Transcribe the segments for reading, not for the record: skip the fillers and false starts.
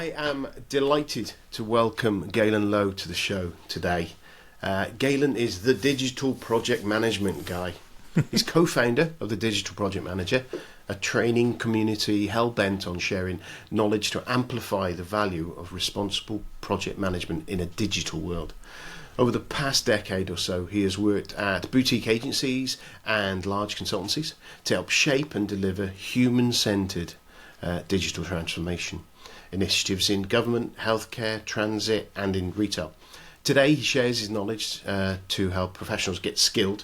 I am delighted to welcome Galen Low to the show today. Galen is the digital project management guy. He's co-founder of the Digital Project Manager, a training community hell-bent on sharing knowledge to amplify the value of responsible project management in a digital world. Over the past decade or so, he has worked at boutique agencies and large consultancies to help shape and deliver human-centred digital transformation initiatives in government, healthcare, transit and in retail. Today he shares his knowledge to help professionals get skilled,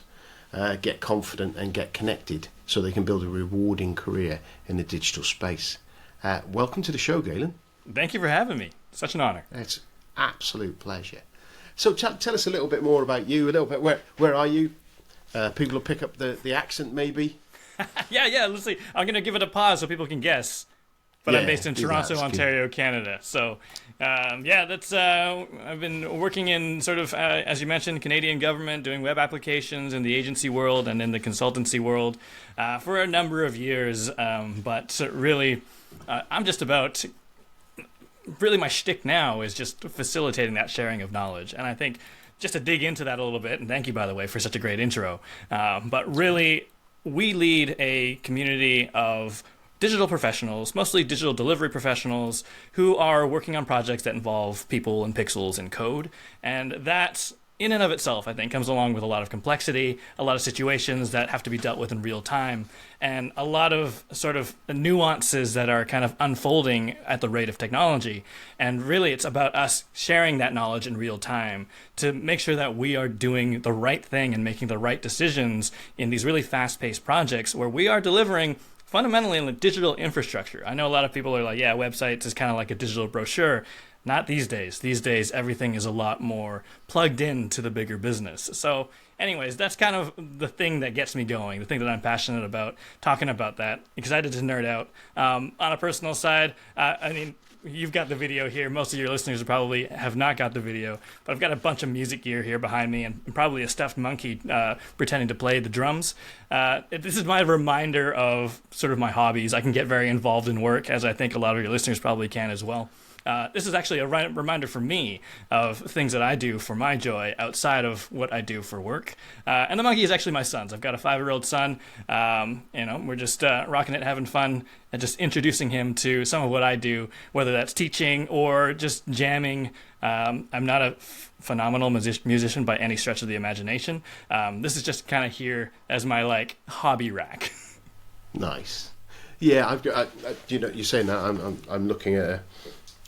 get confident and get connected so they can build a rewarding career in the digital space. Welcome to the show, Galen. Thank you for having me. Such an honor. It's an absolute pleasure. So tell us a little bit more about you, a little bit, where are you? People will pick up the accent maybe. Yeah, let's see. I'm going to give it a pause so people can guess. But I'm based in Toronto, Ontario, Canada. So, that's. I've been working in sort of, as you mentioned, Canadian government, doing web applications in the agency world and in the consultancy world for a number of years. But really, I'm just about. Really, my shtick now is just facilitating that sharing of knowledge, and I think just to dig into that a little bit. And thank you, by the way, for such a great intro. But really, we lead a community of digital professionals, mostly digital delivery professionals, who are working on projects that involve people and pixels and code. And that, in and of itself, I think, comes along with a lot of complexity, a lot of situations that have to be dealt with in real time, and a lot of sort of nuances that are kind of unfolding at the rate of technology. And really, it's about us sharing that knowledge in real time to make sure that we are doing the right thing and making the right decisions in these really fast-paced projects where we are delivering fundamentally in the digital infrastructure. I know a lot of people are like, yeah, websites is kind of like a digital brochure. Not these days. These days, everything is a lot more plugged into the bigger business. So anyways, that's kind of the thing that gets me going, the thing that I'm passionate about, talking about that, excited to nerd out. On a personal side, you've got the video here. Most of your listeners probably have not got the video, but I've got a bunch of music gear here behind me and probably a stuffed monkey pretending to play the drums. This is my reminder of sort of my hobbies. I can get very involved in work, as I think a lot of your listeners probably can as well. This is actually a reminder for me of things that I do for my joy outside of what I do for work. And the monkey is actually my son's. I've got a 5-year-old son. We're just rocking it, having fun, and just introducing him to some of what I do, whether that's teaching or just jamming. I'm not a phenomenal musician by any stretch of the imagination. This is just kind of here as my hobby rack. Nice. Yeah, I've got. You're saying that I'm looking at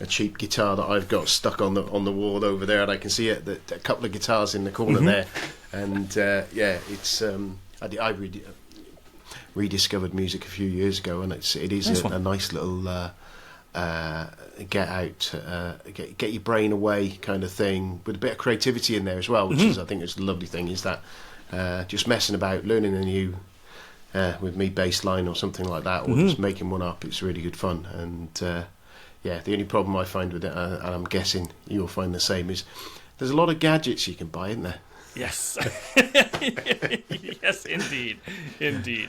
a cheap guitar that I've got stuck on the wall over there, and I can see it. A couple of guitars in the corner there, and it's. I rediscovered music a few years ago, and it is a nice little get out, get your brain away kind of thing, with a bit of creativity in there as well, which is, I think, is the lovely thing, is that just messing about, learning a new with me bass line or something like that, or just making one up. It's really good fun, and. The only problem I find with it, and I'm guessing you'll find the same, is there's a lot of gadgets you can buy, isn't there? Yes. Yes, indeed.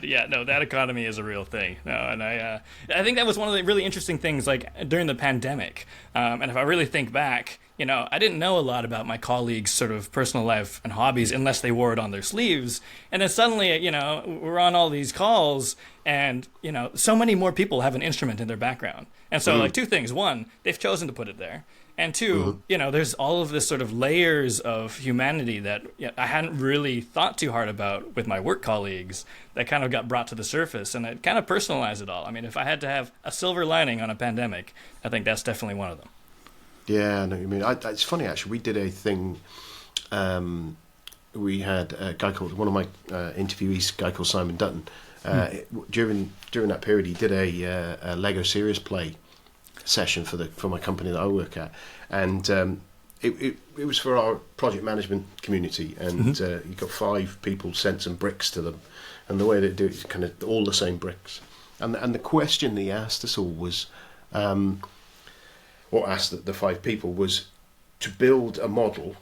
Yeah, no, that economy is a real thing. No, and I think that was one of the really interesting things, during the pandemic. And if I really think back, I didn't know a lot about my colleagues' sort of personal life and hobbies unless they wore it on their sleeves. And then suddenly, we're on all these calls, and, so many more people have an instrument in their background. And so, two things. One, they've chosen to put it there. And two, there's all of this sort of layers of humanity that I hadn't really thought too hard about with my work colleagues that kind of got brought to the surface, and it kind of personalized it all. I mean, if I had to have a silver lining on a pandemic, I think that's definitely one of them. Yeah, I know what you mean. It's funny, actually. We did a thing. We had a guy called, one of my interviewees, a guy called Simon Dutton. During that period, he did a Lego Serious Play session for my company that I work at, and it was for our project management community, and you got 5 people sent some bricks to them, and the way they do it is kind of all the same bricks, and the question he asked us all was, what asked the 5 people was to build a model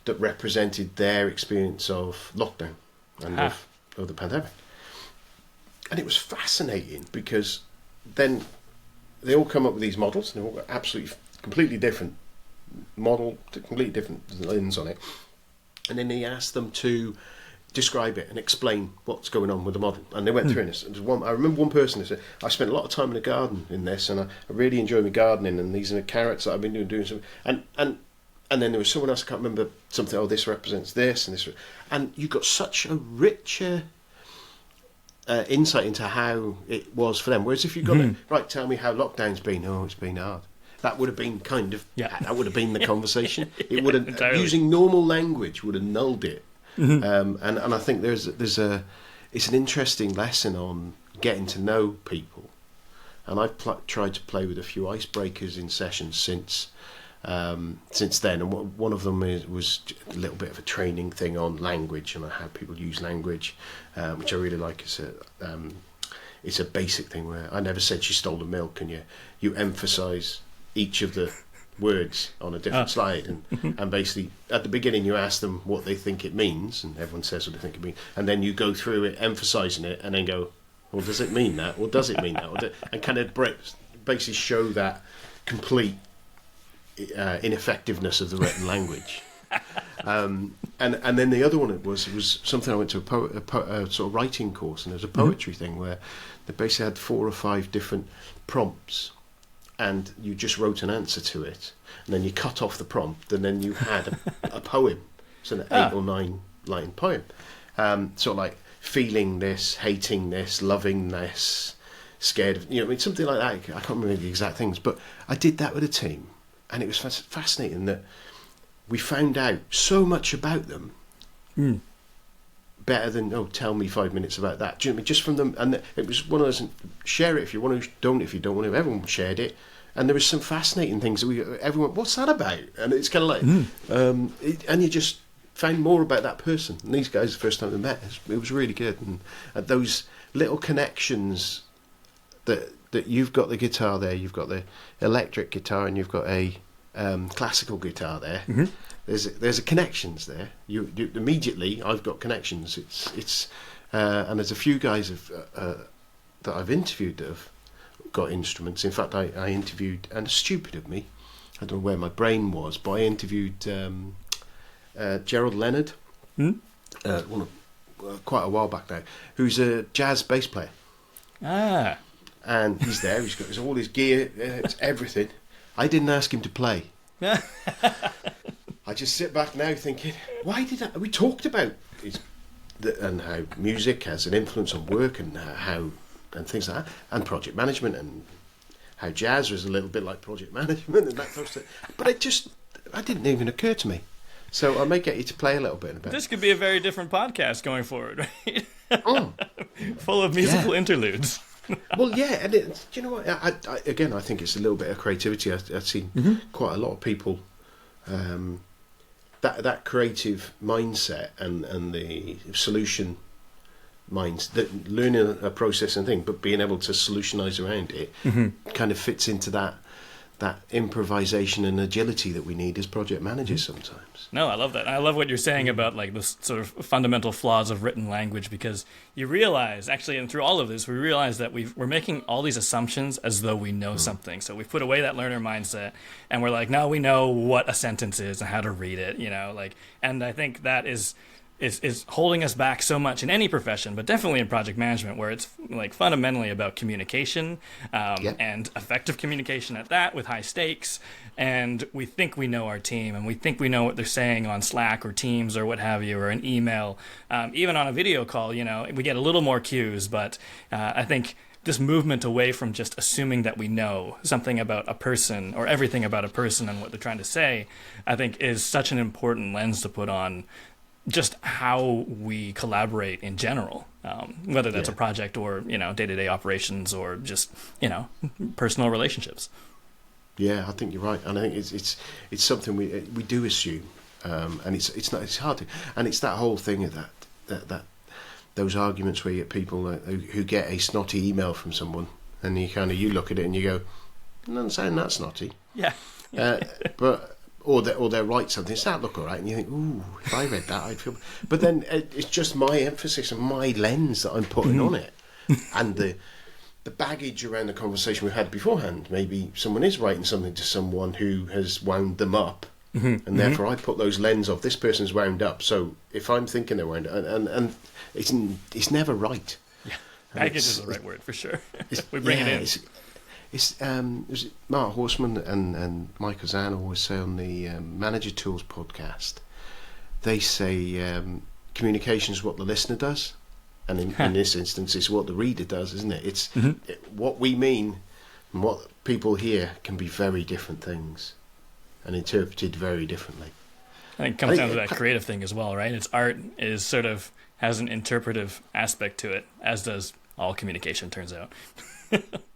that represented their experience of lockdown and of the pandemic. And it was fascinating, because then they all come up with these models, and they've all got absolutely completely different model, completely different lens on it, and then he asked them to describe it and explain what's going on with the model, and they went through this. And I remember one person who said, "I spent a lot of time in the garden in this, and I really enjoy my gardening, and these are the carrots that I've been doing some." And then there was someone else, I can't remember, something. Oh, this represents this and this, and you got such a richer insight into how it was for them. Whereas if you got it right, tell me how lockdown's been. Oh, it's been hard. That would have been that would have been the conversation. It would have entirely. Using normal language would have nulled it. And I think it's an interesting lesson on getting to know people, and I've tried to play with a few icebreakers in sessions since then, and one of them was a little bit of a training thing on language and how people use language, which I really like. It's a basic thing where I never said she stole the milk, and you emphasise each of the words on a different slide, and basically at the beginning you ask them what they think it means, and everyone says what they think it means, and then you go through it emphasising it, and then go, well, does it mean that, or does it mean that, and kind of basically show that complete ineffectiveness of the written language. And then the other one was something I went to a sort of writing course, and there was a poetry thing where they basically had 4 or 5 different prompts, and you just wrote an answer to it, and then you cut off the prompt, and then you had a poem, so an 8 or 9 line poem, sort of like feeling this, hating this, loving this, scared of, I mean, something like that. I can't remember the exact things, but I did that with a team, and it was fascinating that we found out so much about them, better than, tell me 5 minutes about that. Do you know what I mean? Just from them, and it was one of those, share it if you want to, don't if you don't want to. Everyone shared it, and there was some fascinating things that everyone, what's that about? And it's kind of like, and you just found more about that person. And these guys, the first time they met, it was really good. And those little connections that you've got the guitar there, you've got the electric guitar, and you've got a classical guitar there. There's a connections there. You immediately, I've got connections. It's and there's a few guys that I've interviewed that have got instruments. In fact, I interviewed, and it's stupid of me, I don't know where my brain was, but I interviewed Gerald Leonard, quite a while back now, who's a jazz bass player. And he's there. He's got all his gear, it's everything. I didn't ask him to play. I just sit back now thinking, why did we talked about and how music has an influence on work, and how and things like that, and project management, and how jazz was a little bit like project management and that sort of stuff. But it didn't even occur to me. So I may get you to play a little bit about it. This could be a very different podcast going forward, right? Full of musical interludes. Well, yeah, and do you know what? I think it's a little bit of creativity. I've seen quite a lot of people that creative mindset and the solution minds, that learning a process and thing, but being able to solutionize around it, kind of fits into that improvisation and agility that we need as project managers sometimes. No, I love that. I love what you're saying about like the sort of fundamental flaws of written language, because you realize, actually, and through all of this, we realize that we're making all these assumptions as though we know something. So we've put away that learner mindset, and we're like, no, we know what a sentence is and how to read it, and I think that is holding us back so much in any profession, but definitely in project management, where it's like fundamentally about communication, and effective communication at that, with high stakes. And we think we know our team, and we think we know what they're saying on Slack or Teams or what have you, or an email. Even on a video call, we get a little more cues, but I think this movement away from just assuming that we know something about a person or everything about a person and what they're trying to say, I think is such an important lens to put on just how we collaborate in general, whether that's a project or, day-to-day operations, or just, personal relationships. Yeah, I think you're right. And I think it's something we do assume, and it's hard to, and it's that whole thing of that those arguments where you get people who get a snotty email from someone, and you look at it and you go, I'm not saying that's snotty. Yeah. But or they'll write something, does that look all right? And you think, ooh, if I read that, I'd feel... But then it's just my emphasis and my lens that I'm putting on it. And the baggage around the conversation we've had beforehand. Maybe someone is writing something to someone who has wound them up, and therefore I put those lens of this person's wound up. So if I'm thinking they're wound up, and it's never right. Yeah, baggage is the right word for sure. We bring it in. It's Mark Horseman and Michael Zahn always say on the Manager Tools podcast, they say communication is what the listener does, and in this instance it's what the reader does, isn't it? It's what we mean and what people hear can be very different things and interpreted very differently. I think it comes down to that creative thing as well, right? It's art is sort of has an interpretive aspect to it, as does all communication, turns out.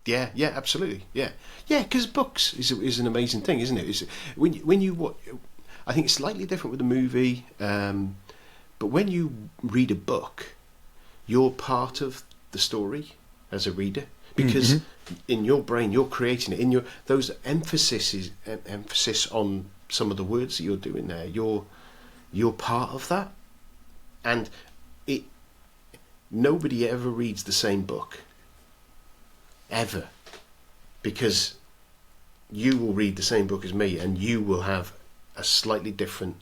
Yeah, absolutely. Yeah, because books is an amazing thing, isn't it? It's, when you watch, I think it's slightly different with a movie, but when you read a book, you're part of the story as a reader, because in your brain you're creating it. In your those emphasis on some of the words that you're doing there, you're part of that, and nobody ever reads the same book. Ever, because you will read the same book as me and you will have a slightly different,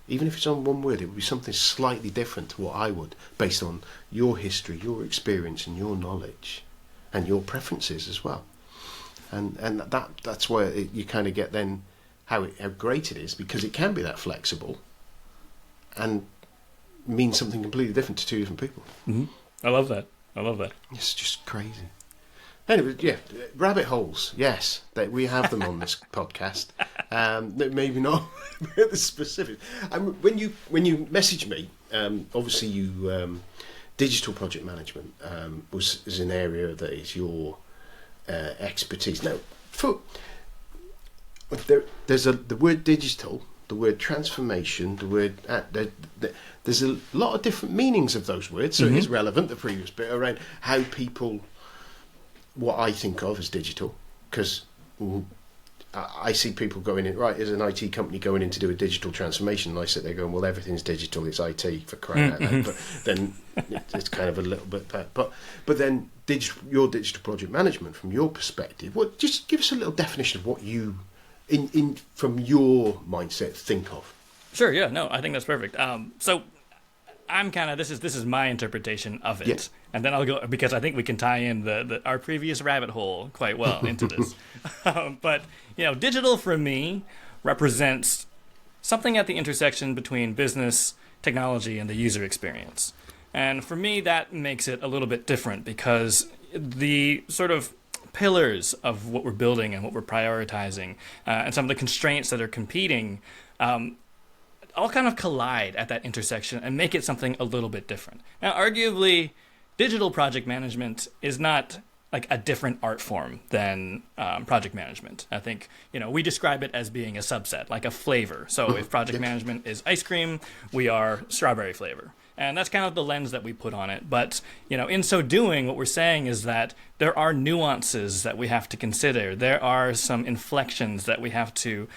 even if it's on one word, it would be something slightly different to what I would, based on your history, your experience and your knowledge and your preferences as well. And that's where you kind of get then how great it is, because it can be that flexible and mean something completely different to two different people. I love that. It's just crazy. Anyway, yeah, rabbit holes. Yes, we have them on this podcast. Maybe not the specific. When you message me, obviously you digital project management is an area that is your expertise. Now, there's the word digital, the word transformation, the word there's a lot of different meanings of those words. So it is relevant, the previous bit around how people. What I think of as digital, because I see people going in, right, as an IT company going in to do a digital transformation, and I sit there going, well, everything's digital, it's IT for crying out loud. But then it's kind of a little bit that. But then your digital project management, from your perspective, just give us a little definition of what you, in from your mindset, think of. Sure, yeah, no, I think that's perfect. So I'm kind of, this is my interpretation of it. Yeah. And then I'll go, because I think we can tie in our previous rabbit hole quite well into this. But, digital for me represents something at the intersection between business, technology, and the user experience. And for me, that makes it a little bit different, because the sort of pillars of what we're building and what we're prioritizing, and some of the constraints that are competing, all kind of collide at that intersection and make it something a little bit different. Now, arguably, digital project management is not like a different art form than project management. I think, we describe it as being a subset, like a flavor. So if project management is ice cream, we are strawberry flavor. And that's kind of the lens that we put on it. But, in so doing, what we're saying is that there are nuances that we have to consider. There are some inflections that we have to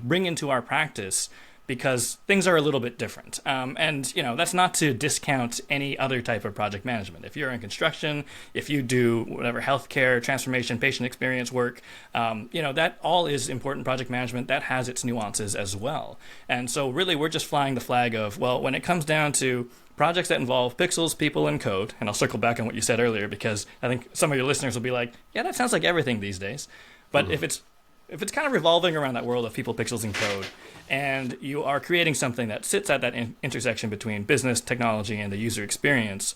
bring into our practice, because things are a little bit different. And that's not to discount any other type of project management. If you're in construction, if you do whatever healthcare, transformation, patient experience work, that all is important project management. That has its nuances as well. And so really we're just flying the flag of, well, when it comes down to projects that involve pixels, people, and code, and I'll circle back on what you said earlier, because I think some of your listeners will be like, yeah, that sounds like everything these days. But if it's kind of revolving around that world of people, pixels, and code, and you are creating something that sits at that intersection between business, technology, and the user experience,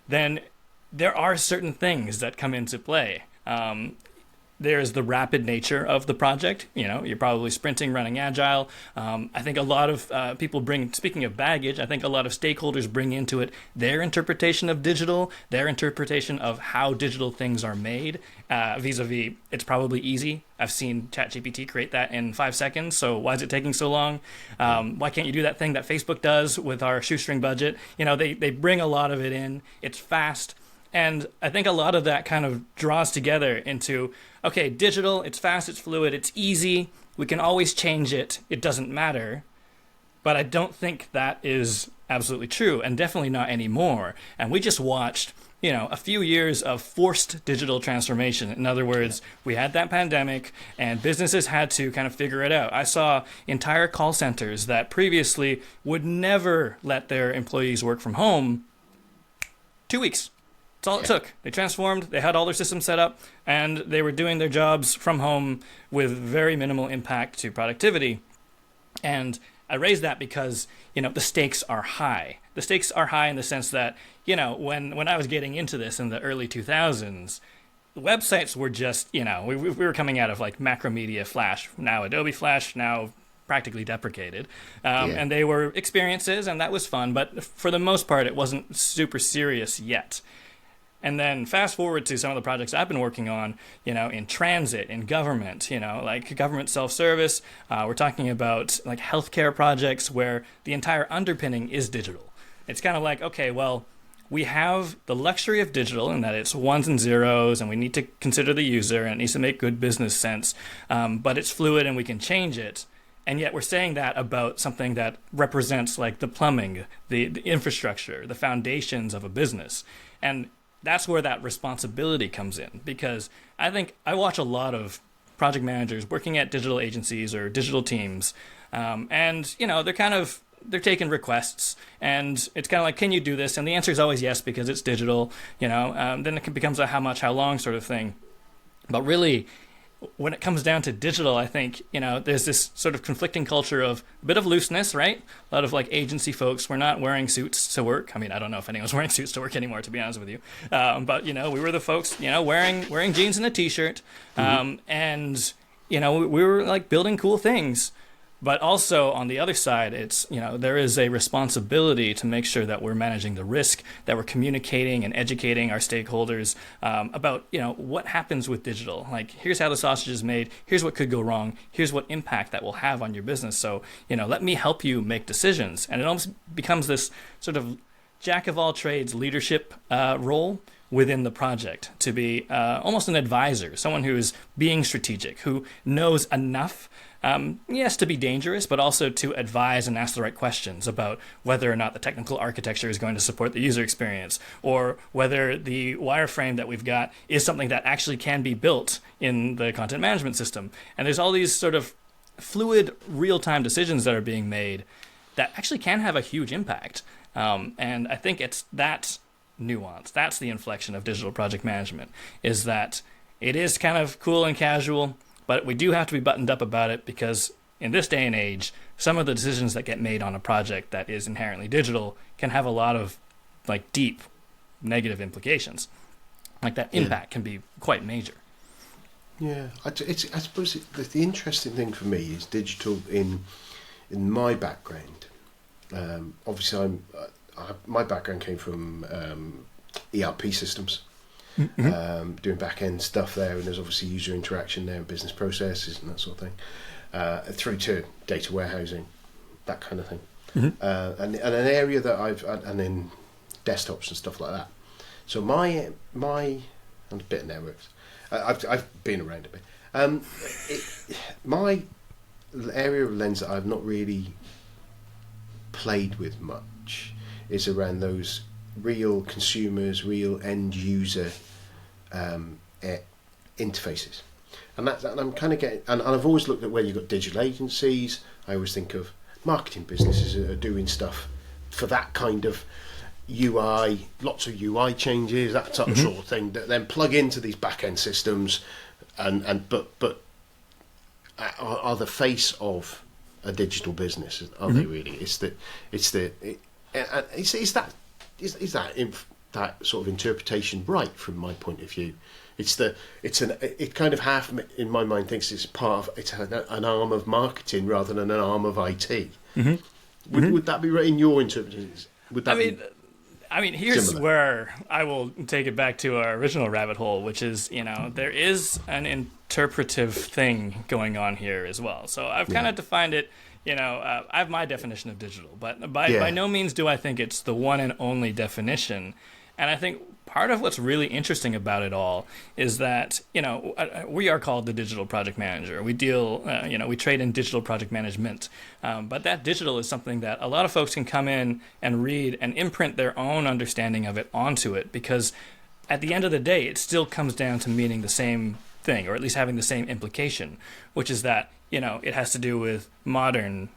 then there are certain things that come into play. There's the rapid nature of the project. You're probably sprinting, running agile. I think a lot of people speaking of baggage, I think a lot of stakeholders bring into it their interpretation of digital, their interpretation of how digital things are made, vis-a-vis it's probably easy. I've seen ChatGPT create that in 5 seconds, so why is it taking so long? Why can't you do that thing that Facebook does with our shoestring budget? They bring a lot of it in. It's fast. And I think a lot of that kind of draws together into, okay, digital, it's fast, it's fluid, it's easy, we can always change it, it doesn't matter. But I don't think that is absolutely true, and definitely not anymore. And we just watched a few years of forced digital transformation. In other words, we had that pandemic and businesses had to kind of figure it out. I saw entire call centers that previously would never let their employees work from home. 2 weeks. That's all it took. They transformed, they had all their systems set up, and they were doing their jobs from home with very minimal impact to productivity. And I raise that because, the stakes are high. The stakes are high in the sense that, when I was getting into this in the early 2000s, websites were just, we were coming out of like Macromedia Flash, now Adobe Flash, now practically deprecated. And they were experiences, and that was fun. But for the most part, it wasn't super serious yet. And then fast forward to some of the projects I've been working on, in transit, in government, like government self-service. We're talking about like healthcare projects where the entire underpinning is digital. It's kind of like, okay, well, we have the luxury of digital in that it's ones and zeros, and we need to consider the user, and it needs to make good business sense. But it's fluid, and we can change it. And yet we're saying that about something that represents like the plumbing, the infrastructure, the foundations of a business. And that's where that responsibility comes in, because I think I watch a lot of project managers working at digital agencies or digital teams, and they're taking requests, and it's kind of like, can you do this? And the answer is always yes, because it's digital. Then it becomes a how much, how long sort of thing. But really, when it comes down to digital, I think, there's this sort of conflicting culture of a bit of looseness, right? A lot of like agency folks, we're not wearing suits to work. I mean, I don't know if anyone's wearing suits to work anymore, to be honest with you. But, we were the folks, wearing jeans and a t-shirt. And, we were like building cool things. But also on the other side, it's, there is a responsibility to make sure that we're managing the risk, that we're communicating and educating our stakeholders about, what happens with digital. Like, here's how the sausage is made. Here's what could go wrong. Here's what impact that will have on your business. So, let me help you make decisions. And it almost becomes this sort of jack of all trades leadership role within the project, to be almost an advisor, someone who is being strategic, who knows enough, yes, to be dangerous, but also to advise and ask the right questions about whether or not the technical architecture is going to support the user experience, or whether the wireframe that we've got is something that actually can be built in the content management system. And there's all these sort of fluid, real-time decisions that are being made that actually can have a huge impact. And I think it's that nuance. That's the inflection of digital project management, is that it is kind of cool and casual, but we do have to be buttoned up about it, because in this day and age, some of the decisions that get made on a project that is inherently digital can have a lot of like deep negative implications. Like that impact can be quite major. Yeah, I suppose the interesting thing for me is digital in my background. Obviously, my background came from ERP systems, doing back-end stuff there, and there's obviously user interaction there, and business processes and that sort of thing, through to data warehousing, that kind of thing. And an area that and then desktops and stuff like that. So my and a bit of networks. I've been around a bit. My area of lens that I've not really played with much is around those real consumers, real end user interfaces, and I'm kind of getting. And I've always looked at where you've got digital agencies. I always think of marketing businesses that are doing stuff for that kind of UI, lots of UI changes, that sort of thing, that then plug into these back end systems, but are the face of a digital business? Are they really? Is that sort of interpretation right from my point of view? It kind of half in my mind thinks it's an arm of marketing rather than an arm of IT. Would that be right in your interpretation? I mean, here's similar? Where I will take it back to our original rabbit hole, which is, there is an interpretive thing going on here as well. So I've kind of defined it, I have my definition of digital, but by no means do I think it's the one and only definition. And I think part of what's really interesting about it all is that, we are called the digital project manager. We deal, we trade in digital project management. But that digital is something that a lot of folks can come in and read and imprint their own understanding of it onto it, because at the end of the day, it still comes down to meaning the same thing, or at least having the same implication, which is that, it has to do with modern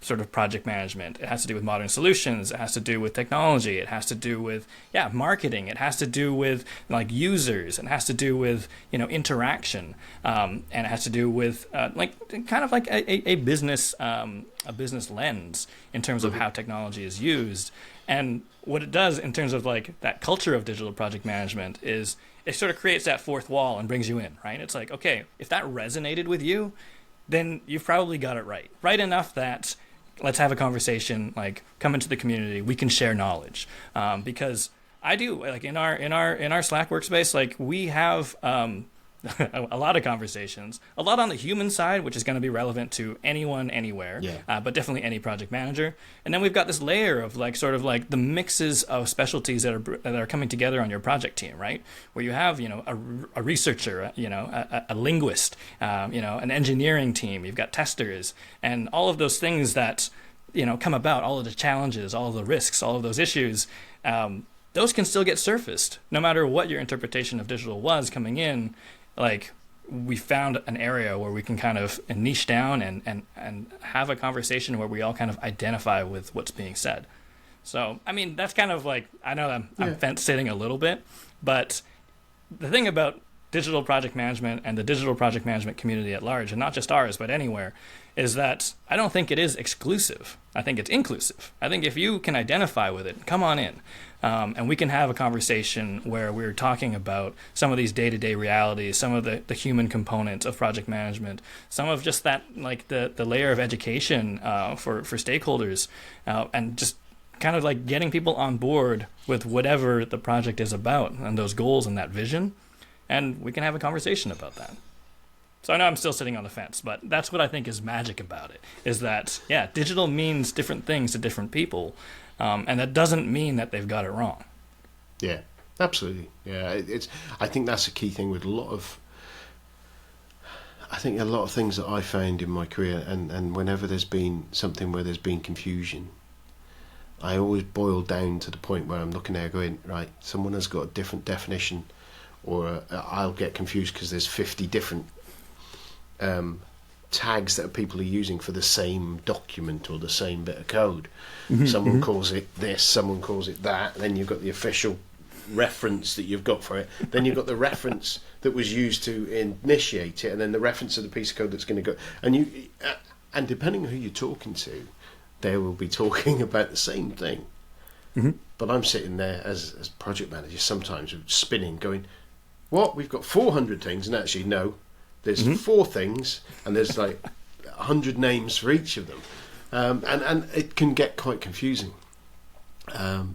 sort of project management. It has to do with modern solutions. It has to do with technology. It has to do with, marketing. It has to do with like users. It has to do with, interaction. And it has to do with kind of like a business lens in terms of how technology is used. And what it does in terms of like that culture of digital project management is it sort of creates that fourth wall and brings you in, right? It's like, okay, if that resonated with you, then you've probably got it right enough that let's have a conversation, like come into the community, we can share knowledge. Because I do, like in our Slack workspace, like we have a lot of conversations, a lot on the human side, which is going to be relevant to anyone, anywhere, but definitely any project manager. And then we've got this layer of like sort of like the mixes of specialties that are coming together on your project team, right? Where you have, a researcher, a linguist, an engineering team, you've got testers, and all of those things that, come about, all of the challenges, all of the risks, all of those issues, those can still get surfaced no matter what your interpretation of digital was coming in. Like we found an area where we can kind of niche down and have a conversation where we all kind of identify with what's being said. So, I mean, that's kind of like, I know I'm fence sitting a little bit, but the thing about digital project management and the digital project management community at large, and not just ours, but anywhere, is that I don't think it is exclusive. I think it's inclusive. I think if you can identify with it, come on in. And we can have a conversation where we're talking about some of these day-to-day realities, some of the human components of project management, some of just that, like the layer of education for stakeholders, and just kind of like getting people on board with whatever the project is about and those goals and that vision. And we can have a conversation about that. So I know I'm still sitting on the fence, but that's what I think is magic about it, is that, digital means different things to different people. And that doesn't mean that they've got it wrong. Yeah, absolutely. Yeah, I think that's a key thing with a lot of things that I found in my career, and whenever there's been something where there's been confusion, I always boil down to the point where I'm looking there going, right, someone has got a different definition, or I'll get confused because there's 50 different tags that people are using for the same document or the same bit of code. Someone calls it this, someone calls it that, and then you've got the official reference that you've got for it, then you've got the reference that was used to initiate it, and then the reference of the piece of code that's going to go, and depending on who you're talking to, they will be talking about the same thing. But I'm sitting there as project manager sometimes spinning, going, what, we've got 400 things, and actually no, there's 4 things, and there's like 100 names for each of them, and it can get quite confusing.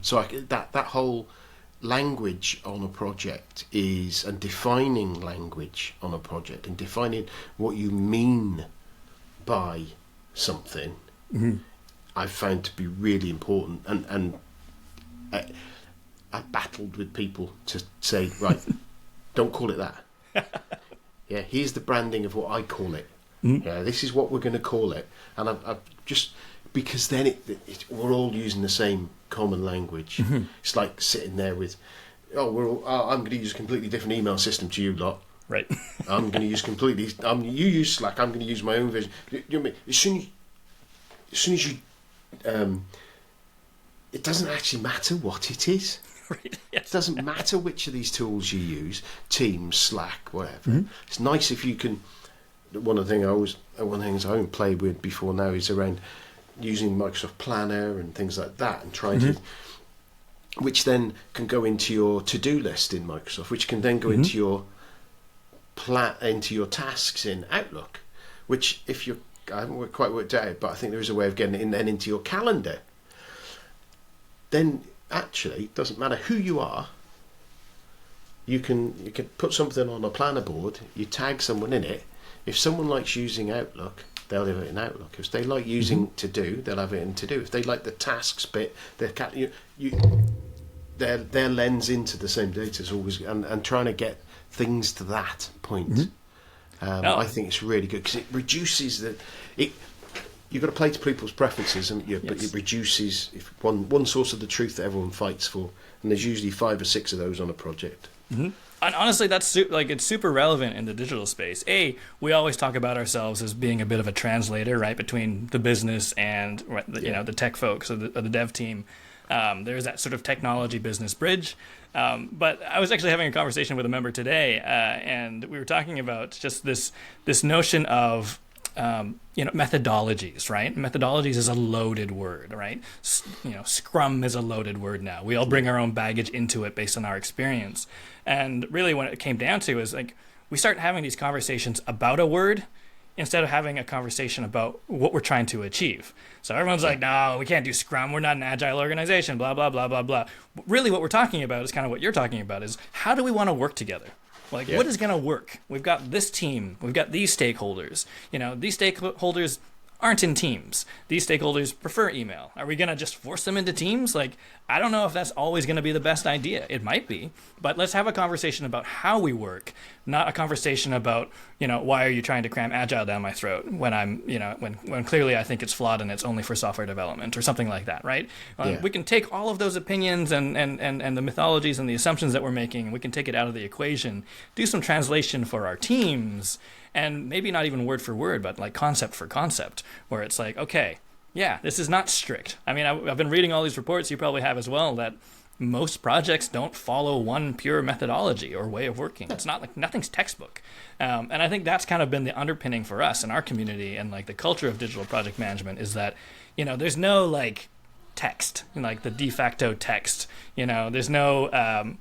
So that whole language on a project and defining language on a project and defining what you mean by something, I've found to be really important, and I battled with people to say, right, don't call it that. Yeah, here's the branding of what I call it. Yeah, this is what we're going to call it. And I've just, because then we're all using the same common language. It's like sitting there with, I'm going to use a completely different email system to you lot. Right. I'm going to use you use Slack, I'm going to use my own vision. You know what I mean? As soon as you, it doesn't actually matter what it is. Right, yes. It doesn't matter which of these tools you use, Teams, Slack, whatever. It's nice if you can. One of the things I haven't played with before now is around using Microsoft Planner and things like that, and trying to, which then can go into your to-do list in Microsoft, which can then go into your into your tasks in Outlook, which I haven't quite worked out, but I think there is a way of getting it into your calendar. Then actually, it doesn't matter who you are. You can put something on a planner board. You tag someone in it. If someone likes using Outlook, they'll have it in Outlook. If they like using To Do, they'll have it in To Do. If they like the tasks bit, their lens into the same data is always, and trying to get things to that point. I think it's really good because it reduces you've got to play to people's preferences, but it reduces one source of the truth that everyone fights for, and there's usually 5 or 6 of those on a project. And honestly, that's it's super relevant in the digital space. We always talk about ourselves as being a bit of a translator, right, between the business and the tech folks or the dev team. There's that sort of technology business bridge. But I was actually having a conversation with a member today, and we were talking about just this notion of methodologies, right? Methodologies is a loaded word, right? Scrum is a loaded word now. We all bring our own baggage into it based on our experience. And really what it came down to is we start having these conversations about a word instead of having a conversation about what we're trying to achieve. So everyone's like, no, we can't do Scrum. We're not an agile organization, blah, blah, blah, blah, blah. Really what we're talking about is kind of what you're talking about is how do we want to work together? What is going to work? We've got this team. We've got these stakeholders. These stakeholders aren't in teams. These stakeholders prefer email. Are we going to just force them into teams? I don't know if that's always going to be the best idea. It might be, but let's have a conversation about how we work, not a conversation about, why are you trying to cram agile down my throat when I'm, when clearly I think it's flawed and it's only for software development or something like that, right? We can take all of those opinions and the mythologies and the assumptions that we're making, and we can take it out of the equation, do some translation for our teams, and maybe not even word for word, but concept for concept, where it's okay, yeah, this is not strict. I mean, I've been reading all these reports, you probably have as well, that most projects don't follow one pure methodology or way of working. It's not nothing's textbook. And I think that's kind of been the underpinning for us in our community and the culture of digital project management is that, there's no text, the de facto text. There's no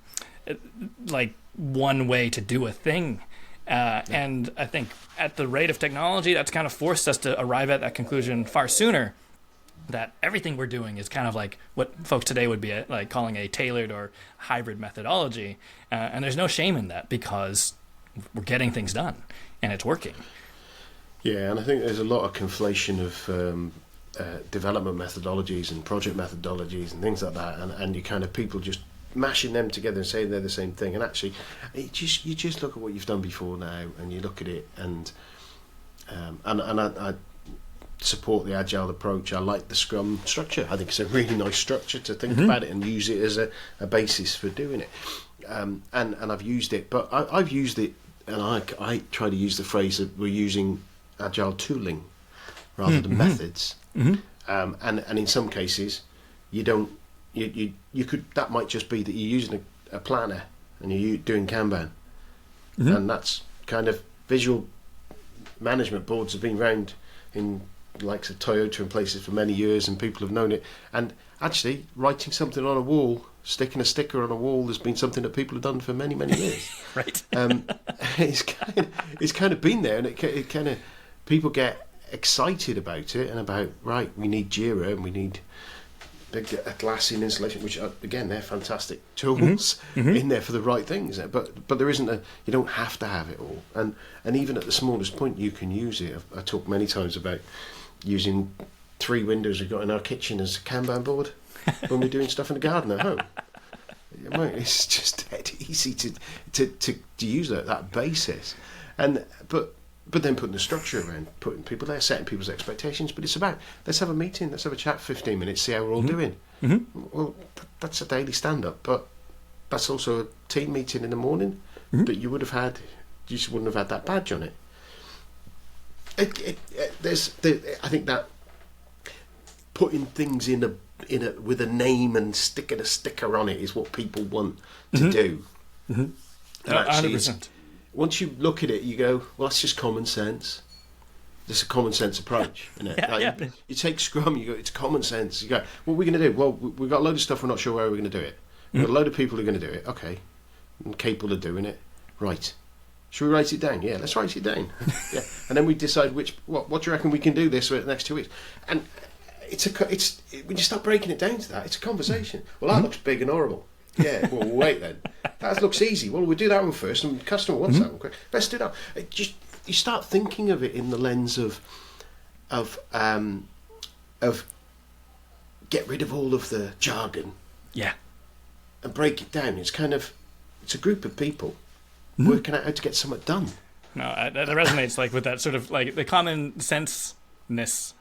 one way to do a thing. And I think at the rate of technology, that's kind of forced us to arrive at that conclusion far sooner, that everything we're doing is kind of what folks today would be calling a tailored or hybrid methodology. And there's no shame in that because we're getting things done and it's working. Yeah, and I think there's a lot of conflation of development methodologies and project methodologies and things like that. And you kind of people just mashing them together and saying they're the same thing, and actually you just look at what you've done before now and you look at it and I support the agile approach. I like the Scrum structure. I think it's a really nice structure to think about it and use it as a basis for doing it, and I've used it, but I've used it, and I try to use the phrase that we're using agile tooling rather than methods, and in some cases you don't. You could, that might just be that you're using a planner and you're doing Kanban, and that's kind of visual management boards have been around in likes of Toyota and places for many years, and people have known it. And actually, writing something on a wall, sticking a sticker on a wall, has been something that people have done for many years. Right. It's kind of been there, and it kind of people get excited about it and about we need Jira and we need big Atlassian installation, which are, again, they're fantastic tools in there for the right things. But there isn't you don't have to have it all. And even at the smallest point, you can use it. I talked many times about using 3 windows we've got in our kitchen as a Kanban board when we're doing stuff in the garden at home. It's just dead easy to use that basis. But then putting the structure around, putting people there, setting people's expectations. But it's about, let's have a meeting, let's have a chat for 15 minutes, see how we're all doing. Well, that's a daily stand-up, but that's also a team meeting in the morning that you would have had, you just wouldn't have had that badge on it. I think that putting things in a with a name and sticking a sticker on it is what people want to do. And actually, 100%. Once you look at it, you go, well, that's just common sense. It's a common sense approach, isn't it? You take Scrum, you go, it's common sense. You go, what are we going to do? Well, we've got a load of stuff, we're not sure where we're going to do it. We've got a load of people who are going to do it. Okay, I'm capable of doing it. Right. Should we write it down? Yeah, let's write it down. Yeah, and then we decide what do you reckon we can do this for the next 2 weeks? And it's when you start breaking it down to that, it's a conversation. Well, that looks big and horrible. Yeah, well, wait then. That looks easy. Well, we'll do that one first, and the customer wants that one quick. Let's do that. You start thinking of it in the lens of get rid of all of the jargon. Yeah. And break it down. It's a group of people working out how to get something done. No, that resonates with that sort of the common sense-ness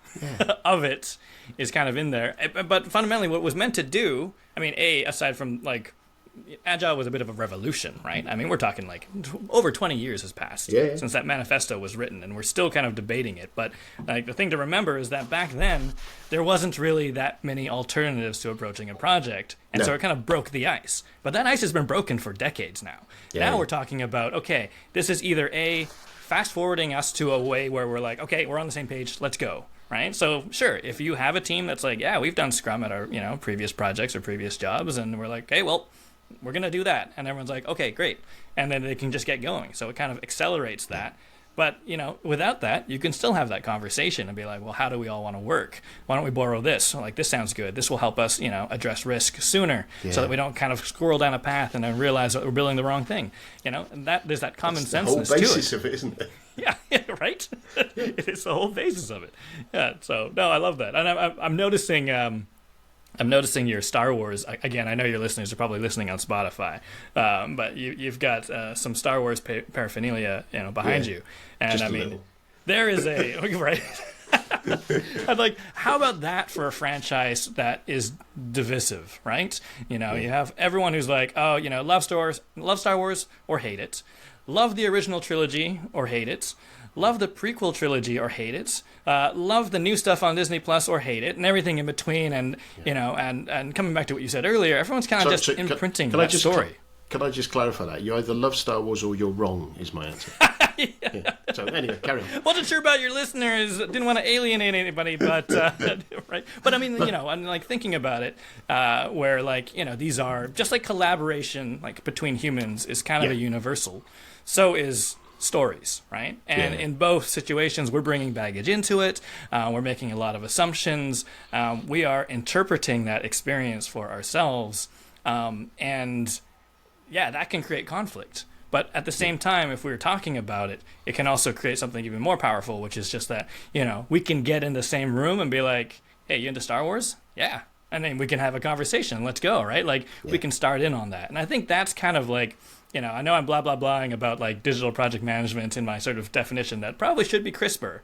of it is kind of in there. But fundamentally, what it was meant to do, I mean, aside from Agile was a bit of a revolution, right? I mean, we're talking like over 20 years has passed since that manifesto was written, and we're still kind of debating it. But like the thing to remember is that back then there wasn't really that many alternatives to approaching a project, and so it kind of broke the ice. But that ice has been broken for decades now. Now we're talking about, okay, this is either fast forwarding us to a way where we're like, okay, we're on the same page, let's go. Right? So sure, if you have a team that's like, yeah, we've done Scrum at our previous projects or previous jobs, and we're like, okay, well, we're gonna do that, and everyone's like, okay, great, and then they can just get going. So it kind of accelerates that. But without that, you can still have that conversation and be like, well, how do we all want to work? Why don't we borrow this? Like, this sounds good. This will help us, address risk sooner, so that we don't kind of squirrel down a path and then realize that we're building the wrong thing. And that there's that common sense to it. The whole basis of it, isn't it? Yeah, right. It is the whole basis of it. Yeah. So no, I love that, and I'm noticing. I'm noticing your Star Wars, again, I know your listeners are probably listening on Spotify, but you've got some Star Wars paraphernalia behind you. And I mean, there is a, right? I'm like, how about that for a franchise that is divisive, right? You have everyone who's like, oh, love Star Wars or hate it, love the original trilogy or hate it, love the prequel trilogy or hate it, love the new stuff on Disney Plus or hate it, and everything in between. And and coming back to what you said earlier, everyone's kind of imprinting that story. Can I just clarify that? You either love Star Wars or you're wrong, is my answer. Yeah. So anyway, carry on. Wasn't sure about your listeners. Didn't want to alienate anybody, but right. But I mean, I'm like thinking about it, where like these are just like collaboration, like between humans, is kind of a universal. So is stories, right? And in both situations, we're bringing baggage into it. We're making a lot of assumptions. We are interpreting that experience for ourselves, and that can create conflict. But at the same time, if we're talking about it, it can also create something even more powerful, which is just that, we can get in the same room and be like, hey, you into Star Wars? Yeah. And then we can have a conversation. Let's go, right? Like, we can start in on that. And I think that's kind of like, I know I'm blah-blah-blahing about like digital project management in my sort of definition that probably should be crisper.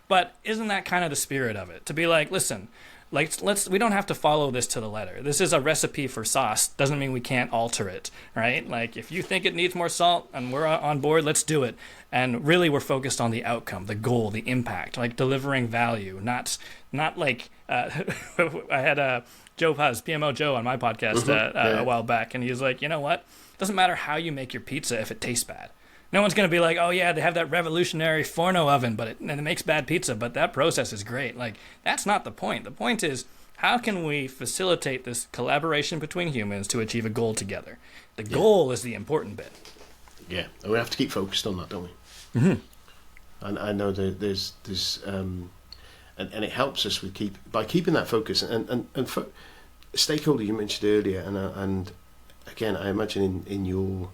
But isn't that kind of the spirit of it? To be like, listen, like we don't have to follow this to the letter. This is a recipe for sauce. Doesn't mean we can't alter it, right? Like if you think it needs more salt and we're on board, let's do it. And really we're focused on the outcome, the goal, the impact, like delivering value, not like I had Joe Paz, PMO Joe, on my podcast a while back, and he was like, you know what? It doesn't matter how you make your pizza if it tastes bad. No one's going to be like, oh, yeah, they have that revolutionary Forno oven, and it makes bad pizza, but that process is great. Like, that's not the point. The point is, how can we facilitate this collaboration between humans to achieve a goal together? The goal is the important bit. Yeah, and we have to keep focused on that, don't we? Mm-hmm. And I know that there's and it helps us with by keeping that focus. And stakeholder you mentioned earlier, and again, I imagine in your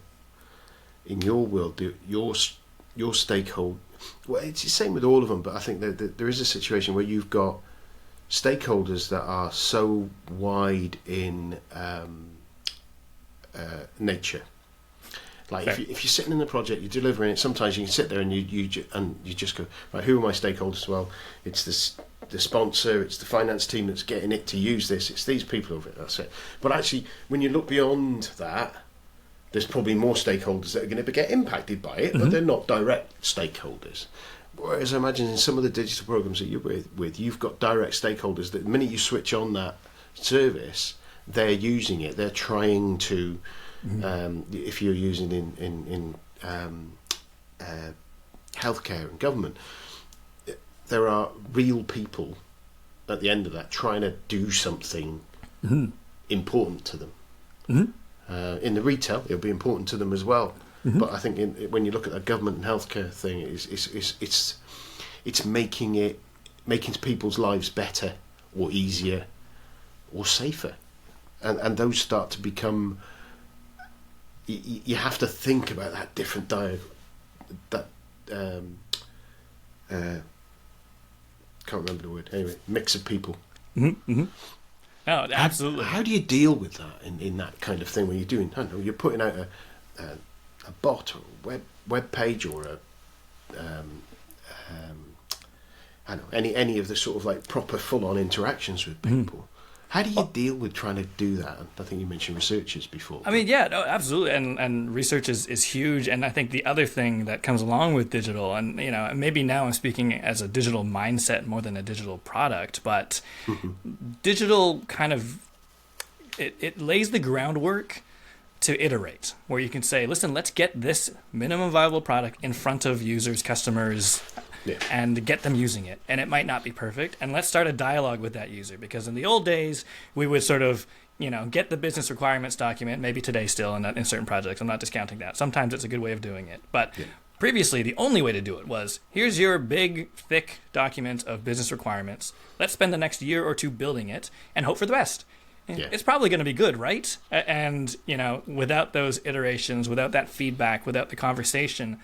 world, your stakeholder, well, it's the same with all of them, but I think that there is a situation where you've got stakeholders that are so wide in nature. Like if you're sitting in the project, you're delivering it. Sometimes you can sit there and you just go, right, who are my stakeholders? Well, it's the sponsor, it's the finance team that's getting it to use this. It's these people over it. That's it. But actually, when you look beyond that, there's probably more stakeholders that are going to get impacted by it, but they're not direct stakeholders. Whereas I imagine in some of the digital programs that you're with, you've got direct stakeholders that the minute you switch on that service, they're using it. They're trying to, if you're using in healthcare and government, there are real people at the end of that trying to do something important to them. In the retail, it'll be important to them as well. But I think when you look at the government and healthcare thing, it's making people's lives better or easier or safer, and those start to become. You have to think about that different can't remember the word. Anyway, mix of people. No, absolutely. How do you deal with that in that kind of thing when you're doing? I don't know, you're putting out a bot or a web page or I don't know, any of the sort of like proper full on interactions with people. How do you deal with trying to do that? I think you mentioned researchers before. I mean, yeah, no, absolutely, and research is huge. And I think the other thing that comes along with digital, and maybe now I'm speaking as a digital mindset more than a digital product, but digital kind of it lays the groundwork to iterate, where you can say, listen, let's get this minimum viable product in front of users, customers, and get them using it. And it might not be perfect. And let's start a dialogue with that user, because in the old days, we would sort of, get the business requirements document, maybe today still in certain projects. I'm not discounting that. Sometimes it's a good way of doing it. But previously, the only way to do it was, here's your big, thick document of business requirements. Let's spend the next year or two building it and hope for the best. Yeah. It's probably going to be good, right? And, without those iterations, without that feedback, without the conversation,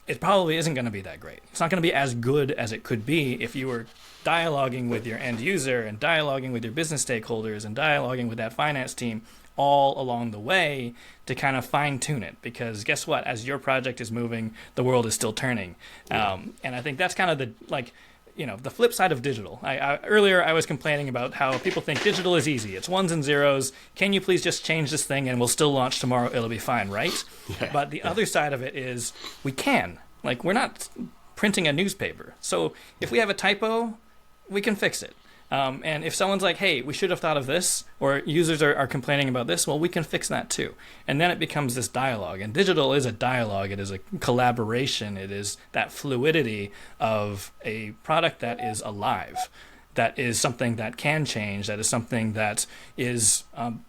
it probably isn't going to be that great. It's not going to be as good as it could be if you were dialoguing with your end user and dialoguing with your business stakeholders and dialoguing with that finance team all along the way to kind of fine-tune it. Because guess what? As your project is moving, the world is still turning. And I think that's kind of the flip side of digital. Earlier, I was complaining about how people think digital is easy. It's ones and zeros. Can you please just change this thing and we'll still launch tomorrow? It'll be fine, right? But the other side of it is we can. We're not printing a newspaper. So if we have a typo, we can fix it. And if someone's like, hey, we should have thought of this, or users are complaining about this, well, we can fix that too. And then it becomes this dialogue. And digital is a dialogue. It is a collaboration. It is that fluidity of a product that is alive, that is something that can change, that is something that is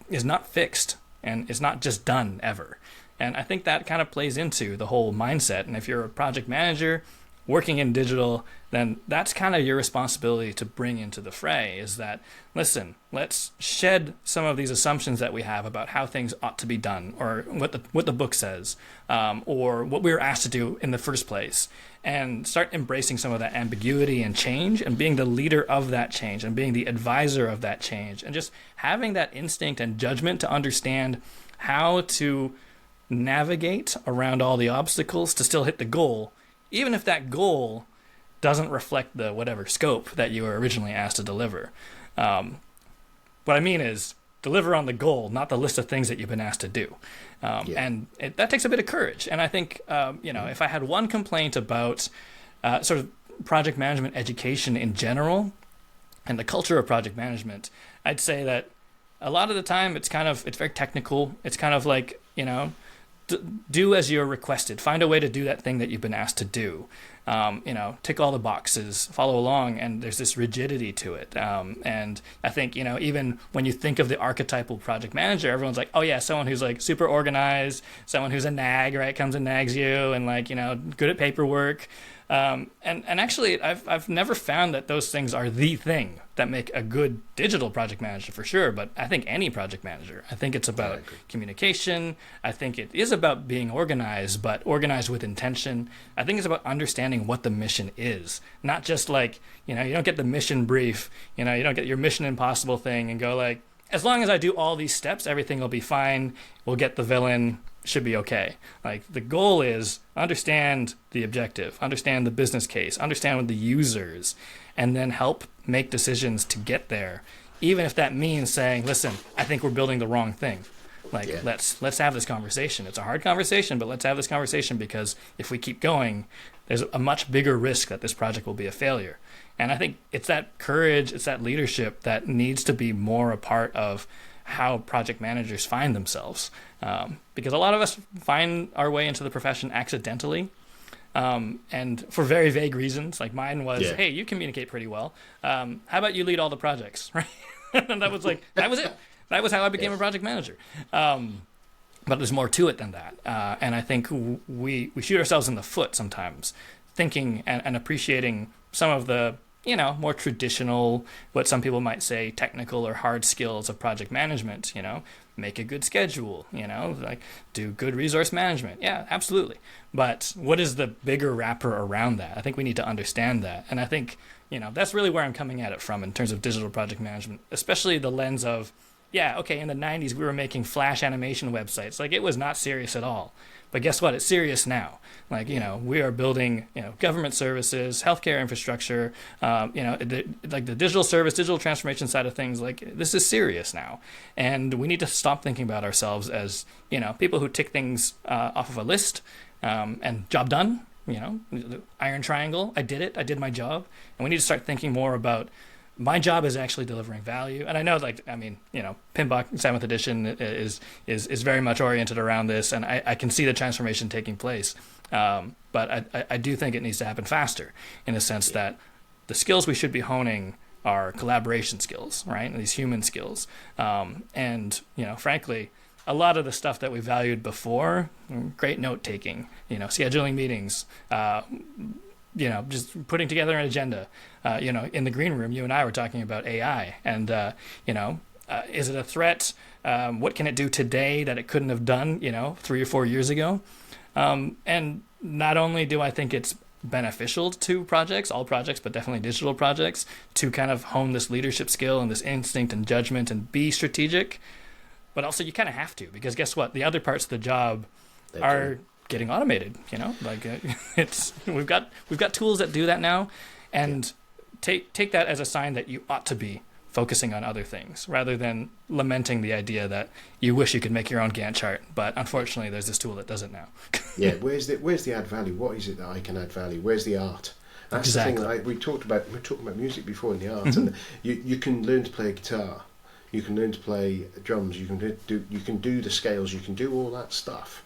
not fixed and is not just done ever. And I think that kind of plays into the whole mindset. And if you're a project manager working in digital, then that's kind of your responsibility to bring into the fray, is that, listen, let's shed some of these assumptions that we have about how things ought to be done, or what the book says, or what we were asked to do in the first place, and start embracing some of that ambiguity and change, and being the leader of that change, and being the advisor of that change, and just having that instinct and judgment to understand how to navigate around all the obstacles to still hit the goal, even if that goal doesn't reflect the whatever scope that you were originally asked to deliver. What I mean is deliver on the goal, not the list of things that you've been asked to do. And that takes a bit of courage. And I think, if I had one complaint about sort of project management education in general and the culture of project management, I'd say that a lot of the time it's very technical. It's kind of like, do as you're requested. Find a way to do that thing that you've been asked to do. Tick all the boxes, follow along, and there's this rigidity to it. And I think, even when you think of the archetypal project manager, everyone's like, oh yeah, someone who's like super organized, someone who's a nag, right, comes and nags you, and good at paperwork. And actually, I've never found that those things are the thing that make a good digital project manager, for sure. But I think any project manager, I think it's about communication. I think it is about being organized, but organized with intention. I think it's about understanding what the mission is, not just you don't get the mission brief, you don't get your Mission Impossible thing and go like, as long as I do all these steps, everything will be fine. We'll get the villain. Should be okay. The goal is understand the objective, understand the business case, understand with the users, and then help make decisions to get there. Even if that means saying, listen, I think we're building the wrong thing. Let's have this conversation. It's a hard conversation, but let's have this conversation, because if we keep going, there's a much bigger risk that this project will be a failure. And I think it's that courage, it's that leadership that needs to be more a part of how project managers find themselves. Because a lot of us find our way into the profession accidentally, and for very vague reasons. Like mine was, hey, you communicate pretty well. How about you lead all the projects, right? And that was it. That was how I became a project manager. But there's more to it than that. And I think we shoot ourselves in the foot sometimes, thinking and appreciating some of the more traditional, what some people might say, technical or hard skills of project management. Make a good schedule, do good resource management. Yeah, absolutely. But what is the bigger wrapper around that? I think we need to understand that. And I think, that's really where I'm coming at it from in terms of digital project management, especially the lens of, yeah, okay, in the 90s we were making Flash animation websites. Like, it was not serious at all. But guess what? It's serious now. Like, we are building, government services, healthcare infrastructure, like the digital service, digital transformation side of things. Like, this is serious now. And we need to stop thinking about ourselves as, people who tick things off of a list and job done. The iron triangle. I did it. I did my job. And we need to start thinking more about my job is actually delivering value. And I know, PMBOK 7th edition is very much oriented around this, and I can see the transformation taking place. But I do think it needs to happen faster, in the sense that the skills we should be honing are collaboration skills, right? And these human skills. And frankly, a lot of the stuff that we valued before, great note-taking, scheduling meetings, just putting together an agenda. In the green room, you and I were talking about AI, and is it a threat? What can it do today that it couldn't have done, 3 or 4 years ago? And not only do I think it's beneficial to projects, all projects, but definitely digital projects, to kind of hone this leadership skill and this instinct and judgment and be strategic, but also you kind of have to, because guess what? The other parts of the job are getting automated. We've got tools that do that now, and take that as a sign that you ought to be focusing on other things rather than lamenting the idea that you wish you could make your own Gantt chart, but unfortunately there's this tool that does it now. Yeah, where's the add value? What is it that I can add value? Where's the art? That's exactly. The thing. We talked about music before in the art, and you can learn to play a guitar, you can learn to play drums, you can do the scales, you can do all that stuff.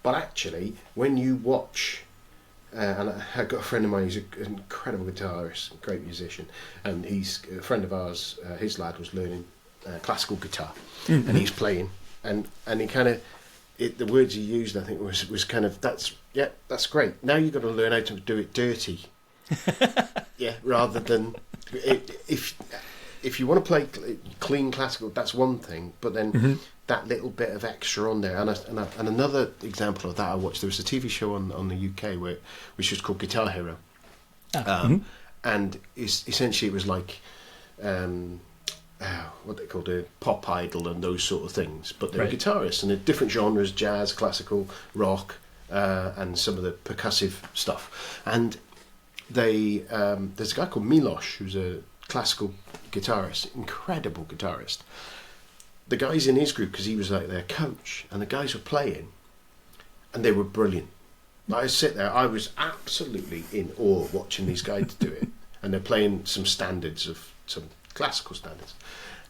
But actually, when you watch, and I've got a friend of mine, he's an incredible guitarist, great musician, and he's a friend of ours, his lad was learning classical guitar, and he's playing, and he kind of, the words he used, I think, was kind of, that's great. Now you've got to learn how to do it dirty. Rather than, if you want to play clean classical, that's one thing, but then that little bit of extra on there. And another example of that I watched, there was a TV show on the UK which was called Guitar Hero. And essentially it was like, what they called a pop idol and those sort of things. But they were guitarists, and they're different genres, jazz, classical, rock, and some of the percussive stuff. And there's a guy called Miloš, who's a classical guitarist, incredible guitarist. The guys in his group, because he was like their coach, and the guys were playing, and they were brilliant. I sit there, I was absolutely in awe watching these guys do it, and they're playing some classical standards.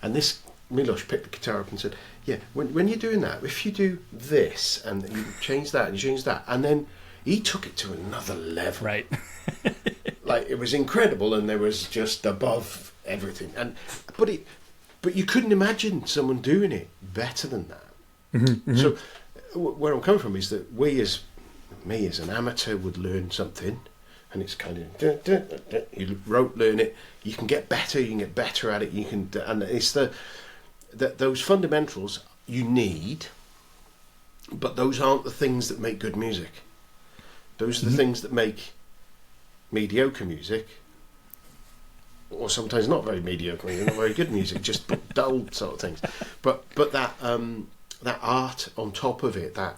And this Miloš picked the guitar up and said, "Yeah, when you're doing that, if you do this and you change that and you change that," and then he took it to another level. Right. Like, it was incredible, and there was just above everything. But you couldn't imagine someone doing it better than that. So where I'm coming from is that me as an amateur would learn something, and it's kind of you learn it. You can get better at it. And it's those fundamentals you need, but those aren't the things that make good music. Those are the things that make mediocre music, or sometimes not very mediocre music, not very good music, just dull sort of things. But that art on top of it, that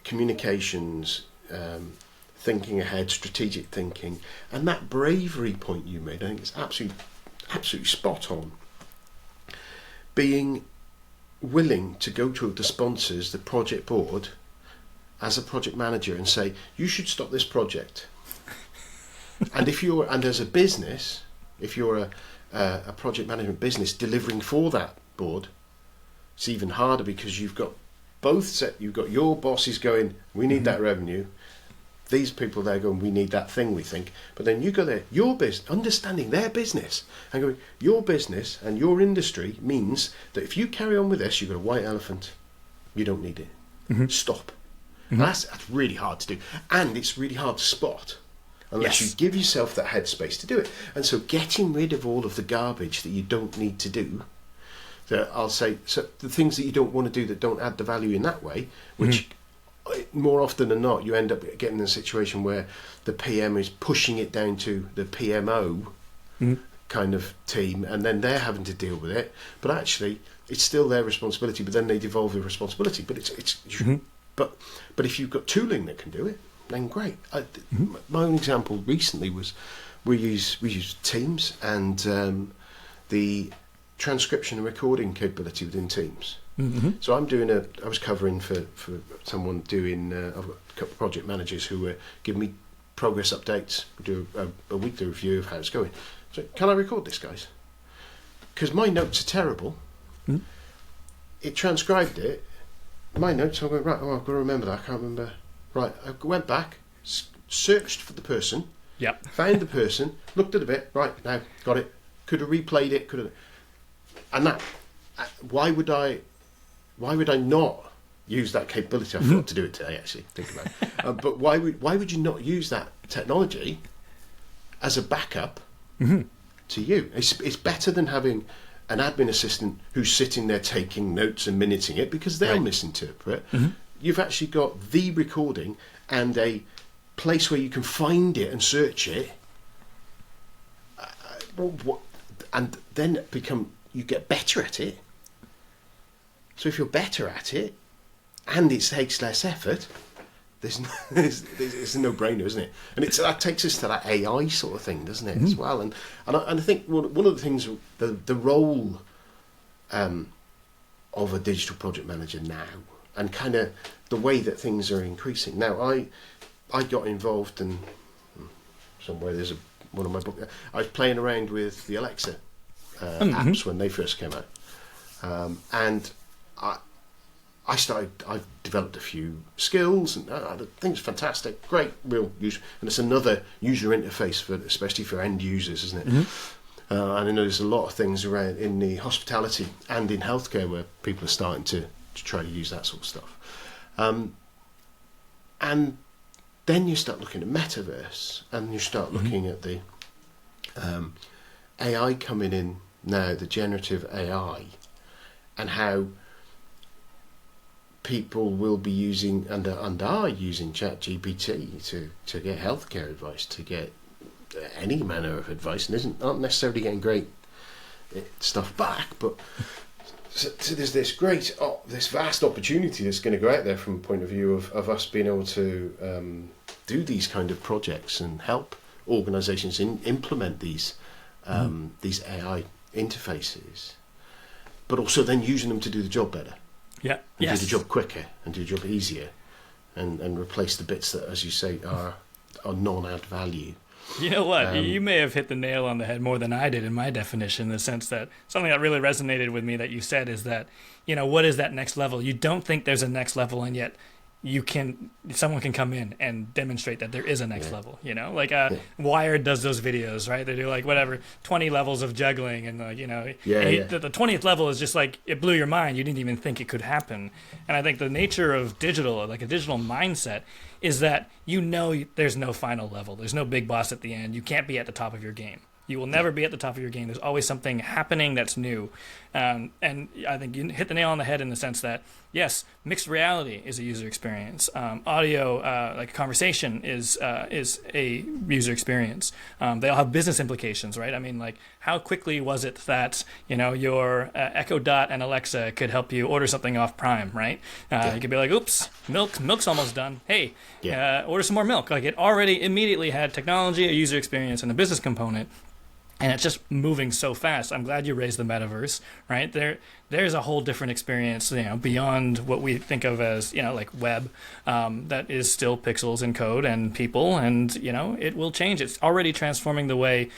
communications, thinking ahead, strategic thinking, and that bravery point you made, I think it's absolutely spot on. Being willing to go to the sponsors, the project board, as a project manager, and say, you should stop this project. And as a business, if you're a project management business delivering for that board, it's even harder, because you've got you've got your bosses going, we need that revenue. These people there going, we need that thing, we think. But then you go there, your business, understanding their business, and going, your business and your industry means that if you carry on with this, you've got a white elephant. You don't need it. Stop. That's really hard to do, and it's really hard to spot unless you give yourself that headspace to do it. And so getting rid of all of the garbage that you don't need to do, I'll say, so the things that you don't want to do that don't add the value in that way, which more often than not you end up getting in a situation where the PM is pushing it down to the PMO, kind of team, and then they're having to deal with it. But actually, it's still their responsibility. But then they devolve the responsibility. But but if you've got tooling that can do it, then great. My own example recently was we use Teams and the transcription and recording capability within Teams. So I was covering for someone doing. I've got a couple of project managers who were giving me progress updates, do a weekly review of how it's going. So, can I record this, guys? Because my notes are terrible. It transcribed it. My notes, I went, right, I've got to remember that, I can't remember. Right, I went back, searched for the person, found the person, looked at the bit, right, now, got it. Could have replayed it, and that, why would I not use that capability? I forgot to do it today, actually, think about it. But why would you not use that technology as a backup to you? It's better than having an admin assistant who's sitting there taking notes and minuting it, because they'll misinterpret. You've actually got the recording and a place where you can find it and search it, and then you get better at it. So if you're better at it and it takes less effort, it's a no-brainer, isn't it? And that takes us to that AI sort of thing, doesn't it, as well? And I think one of the things, the role of a digital project manager now, and kind of the way that things are increasing. Now, I got involved in somewhere. There's one of my books. I was playing around with the Alexa apps when they first came out, and I developed a few skills, and I think it's fantastic, great, real use, and it's another user interface especially for end users, isn't it? And I know there's a lot of things around in the hospitality and in healthcare where people are starting to try to use that sort of stuff. And then you start looking at metaverse, and you start looking at the AI coming in now, the generative AI, and how people will be using and are using ChatGPT to get healthcare advice, to get any manner of advice, and aren't necessarily getting great stuff back, but so there's this this vast opportunity that's going to go out there from the point of view of us being able to do these kind of projects and help organisations implement these AI interfaces, but also then using them to do the job better. Do the job quicker and do the job easier, and replace the bits that, as you say, are non-add value. You know what? You may have hit the nail on the head more than I did in my definition, in the sense that something that really resonated with me that you said is that, what is that next level? You don't think there's a next level, and yet someone can come in and demonstrate that there is a next level, Wired does those videos, right? They do 20 levels of juggling, and the 20th level is just it blew your mind. You didn't even think it could happen. And I think the nature of digital, a digital mindset, is that there's no final level. There's no big boss at the end. You can't be at the top of your game. You will never be at the top of your game. There's always something happening that's new. And I think you hit the nail on the head in the sense that, yes, mixed reality is a user experience. Audio, like conversation, is a user experience. They all have business implications, right? I mean, how quickly was it that, your Echo Dot and Alexa could help you order something off Prime, right? You could be like, oops, milk's almost done. Hey, order some more milk. It already immediately had technology, a user experience, and a business component. And it's just moving so fast. I'm glad you raised the metaverse, right? There's a whole different experience, beyond what we think of as, web, that is still pixels and code and people, and, it will change. It's already transforming the way,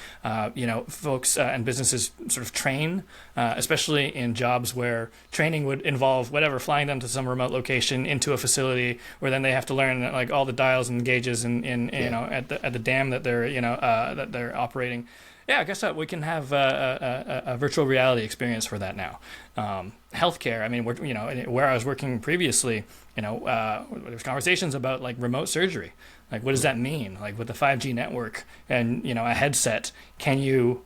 folks and businesses sort of train, especially in jobs where training would involve flying them to some remote location into a facility where then they have to learn all the dials and gauges and at the dam that they're operating. Yeah, I guess we can have a virtual reality experience for that now. Healthcare. I mean, where I was working previously, there's conversations about remote surgery. What does that mean? With the 5G network and a headset, can you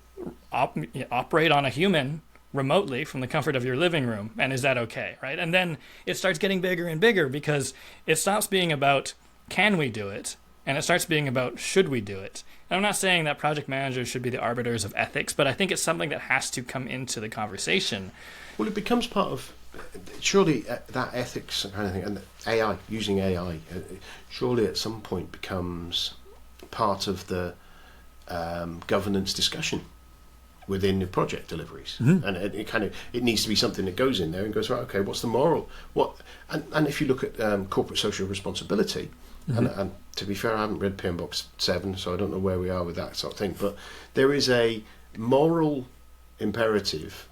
operate on a human remotely from the comfort of your living room? And is that okay, right? And then it starts getting bigger and bigger, because it stops being about can we do it, and it starts being about should we do it. And I'm not saying that project managers should be the arbiters of ethics, but I think it's something that has to come into the conversation. Well, it becomes part of, surely that ethics kind of thing, and AI, using AI, surely at some point becomes part of the governance discussion within the project deliveries. And it needs to be something that goes in there and goes, right, okay, what's the moral? And if you look at corporate social responsibility, and to be fair, I haven't read PM Box 7, so I don't know where we are with that sort of thing, but there is a moral imperative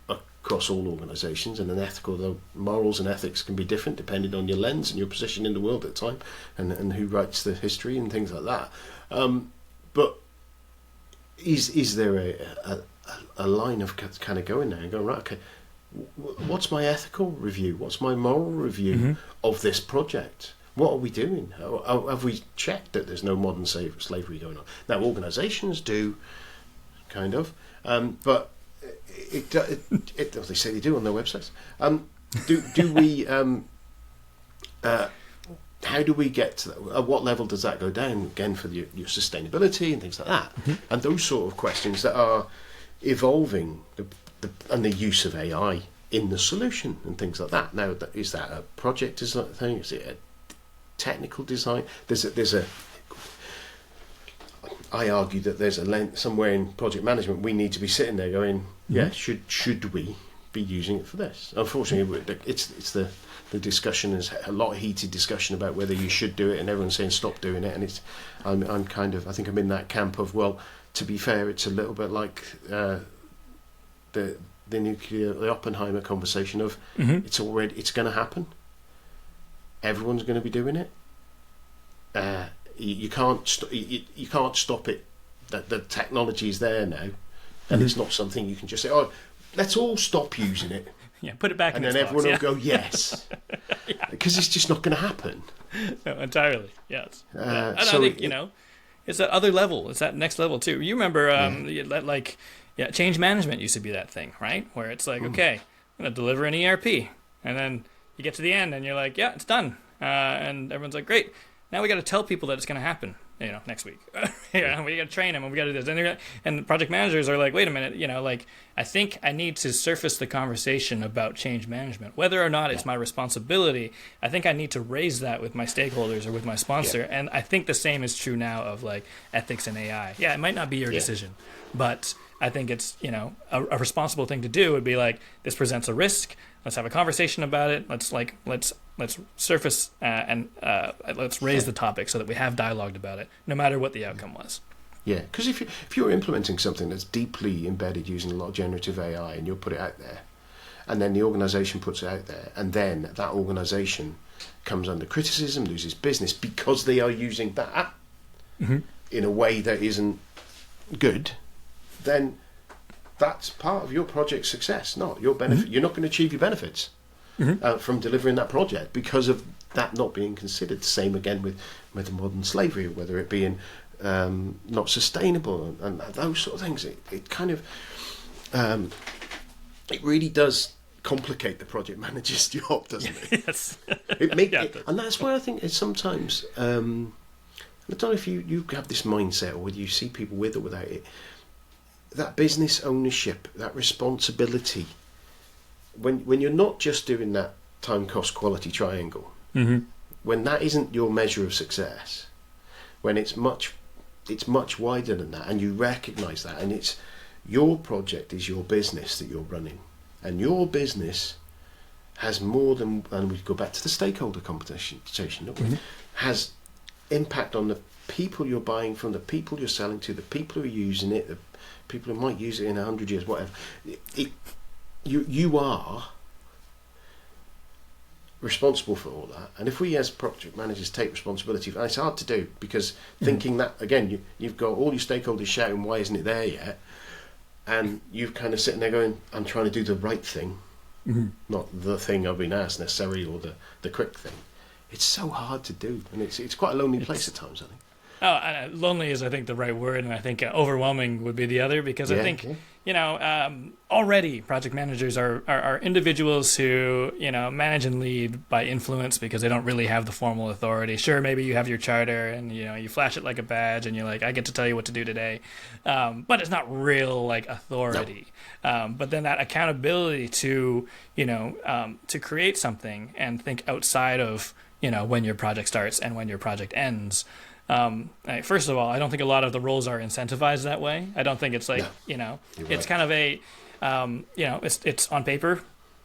across all organisations, and an ethical, though morals and ethics can be different depending on your lens and your position in the world at the time, and who writes the history and things like that. But is there a line of kind of going there and going, right, okay, what's my ethical review? What's my moral review of this project? What are we doing? Have we checked that there's no modern slavery going on? Now, organisations do, kind of, but they say they do on their websites. Do we? How do we get to that? At what level does that go down again for your sustainability and things like that? And those sort of questions that are evolving, and the use of AI in the solution and things like that. Now, is that a project design thing? Is it a technical design? I argue that there's somewhere in project management we need to be sitting there going, yeah, should we be using it for this? Unfortunately, it's the discussion is a lot of heated discussion about whether you should do it, and everyone's saying stop doing it. And I'm kind of, I think I'm in that camp of, well, to be fair, it's a little bit like the Oppenheimer conversation of it's going to happen. Everyone's going to be doing it. You can't stop it. The technology is there now, and it's not something you can just say, oh, let's all stop using it. Yeah, put it back in its box. And then everyone will go, yes. Because it's just not going to happen. No, entirely, yes. And I think, it's that other level. It's that next level, too. You remember, change management used to be that thing, right? Where it's like, okay, I'm going to deliver an ERP. And then you get to the end, and you're like, yeah, it's done. And everyone's like, great. Now we got to tell people that it's going to happen, next week. We got to train them, and we got to do this. And project managers are like, wait a minute, I think I need to surface the conversation about change management. Whether or not it's my responsibility, I think I need to raise that with my stakeholders or with my sponsor. Yeah. And I think the same is true now of like ethics and AI. Yeah, it might not be your decision, but I think it's, a responsible thing to do would be like, this presents a risk. Let's have a conversation about it. Let's surface and let's raise the topic so that we have dialogued about it, no matter what the outcome was. Yeah, because if you're implementing something that's deeply embedded using a lot of generative AI, and you'll put it out there, and then the organisation puts it out there, and then that organisation comes under criticism, loses business because they are using that in a way that isn't good, then that's part of your project's success, not your benefit. You're not going to achieve your benefits from delivering that project because of that not being considered. Same again with modern slavery, whether it being not sustainable and those sort of things. It kind of it really does complicate the project manager's job, doesn't it? Yes. And that's why I think it's sometimes I don't know if you have this mindset, or whether you see people with or without it, that business ownership, that responsibility, when you're not just doing that time cost quality triangle, when that isn't your measure of success, when it's much wider than that, and you recognise that, and it's your project is your business that you're running, and your business has more than, and we go back to the stakeholder conversation, don't we? Has impact on the people you're buying from, the people you're selling to, the people who are using it, the people who might use it in 100 years, whatever. You are responsible for all that, and if we as project managers take responsibility, and it's hard to do because thinking that again, you've got all your stakeholders shouting, "Why isn't it there yet?" And you've kind of sitting there going, "I'm trying to do the right thing, not the thing I've been asked necessarily, or the quick thing." It's so hard to do, and it's quite a lonely place at times, I think. Lonely is, I think, the right word, and I think overwhelming would be the other, because I think, already project managers are individuals who, manage and lead by influence because they don't really have the formal authority. Sure, maybe you have your charter and, you flash it like a badge and you're like, I get to tell you what to do today. But it's not real, like, authority. No. But then that accountability to, to create something and think outside of, when your project starts and when your project ends. First of all, I don't think a lot of the roles are incentivized that way. I don't think it's like, it's kind of a, it's on paper.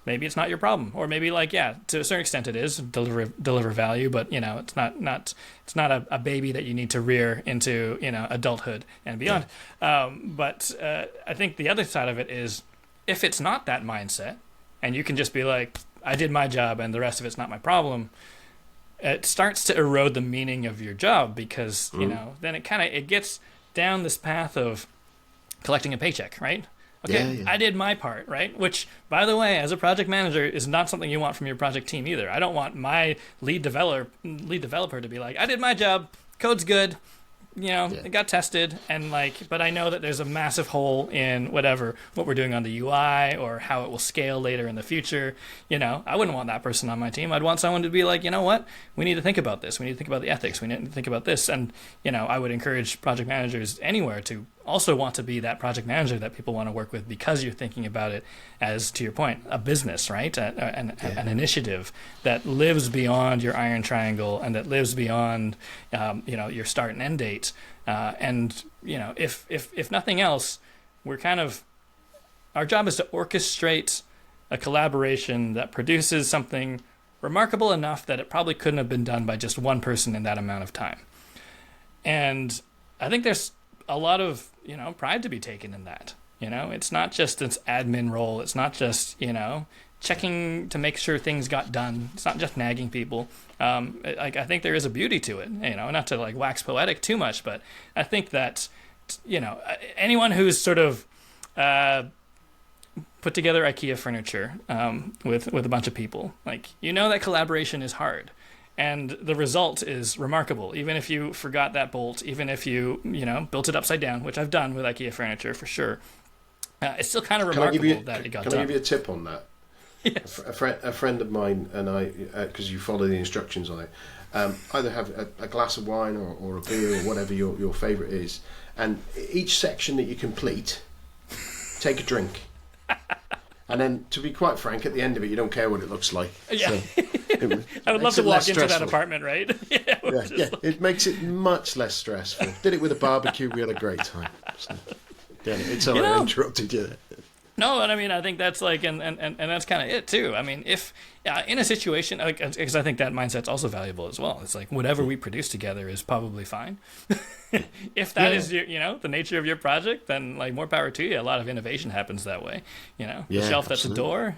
Maybe it's not your problem, or maybe to a certain extent it is deliver value, but it's not a baby that you need to rear into, adulthood and beyond. Yeah. But I think the other side of it is, if it's not that mindset and you can just be like, I did my job and the rest of it's not my problem, it starts to erode the meaning of your job, because then it gets down this path of collecting a paycheck, right? Okay, I did my part, right? Which, by the way, as a project manager, is not something you want from your project team either. I don't want my lead developer to be like, I did my job, code's good, it got tested, and but I know that there's a massive hole in what we're doing on the UI or how it will scale later in the future. I wouldn't want that person on my team. I'd want someone to be like, what? We need to think about this. We need to think about the ethics. We need to think about this. And, I would encourage project managers anywhere to also want to be that project manager that people want to work with, because you're thinking about it as, to your point, a business, right? An initiative that lives beyond your iron triangle and that lives beyond, your start and end date. If nothing else, our job is to orchestrate a collaboration that produces something remarkable enough that it probably couldn't have been done by just one person in that amount of time. And I think there's a lot of, pride to be taken in that. It's not just this admin role. It's not just, checking to make sure things got done. It's not just nagging people. I think there is a beauty to it, not to wax poetic too much, but I think that, anyone who's sort of put together IKEA furniture with a bunch of people, that collaboration is hard. And the result is remarkable. Even if you forgot that bolt, even if you, built it upside down, which I've done with IKEA furniture for sure, it's still kind of remarkable that it got done. Can I give you a tip on that? Yes. A friend of mine and I, because you follow the instructions on it, either have a glass of wine or a beer or whatever your favourite is, and each section that you complete, take a drink. And then, to be quite frank, at the end of it, you don't care what it looks like. Yeah. So I would love to walk into that apartment, right? It makes it much less stressful. Did it with a barbecue, we had a great time. So, it's all right, I interrupted you there. No, and I think that's and that's kind of it too. If in a situation, because I think that mindset's also valuable as well. It's whatever we produce together is probably fine. If that is the nature of your project, then more power to you. A lot of innovation happens that way. The shelf that's a door.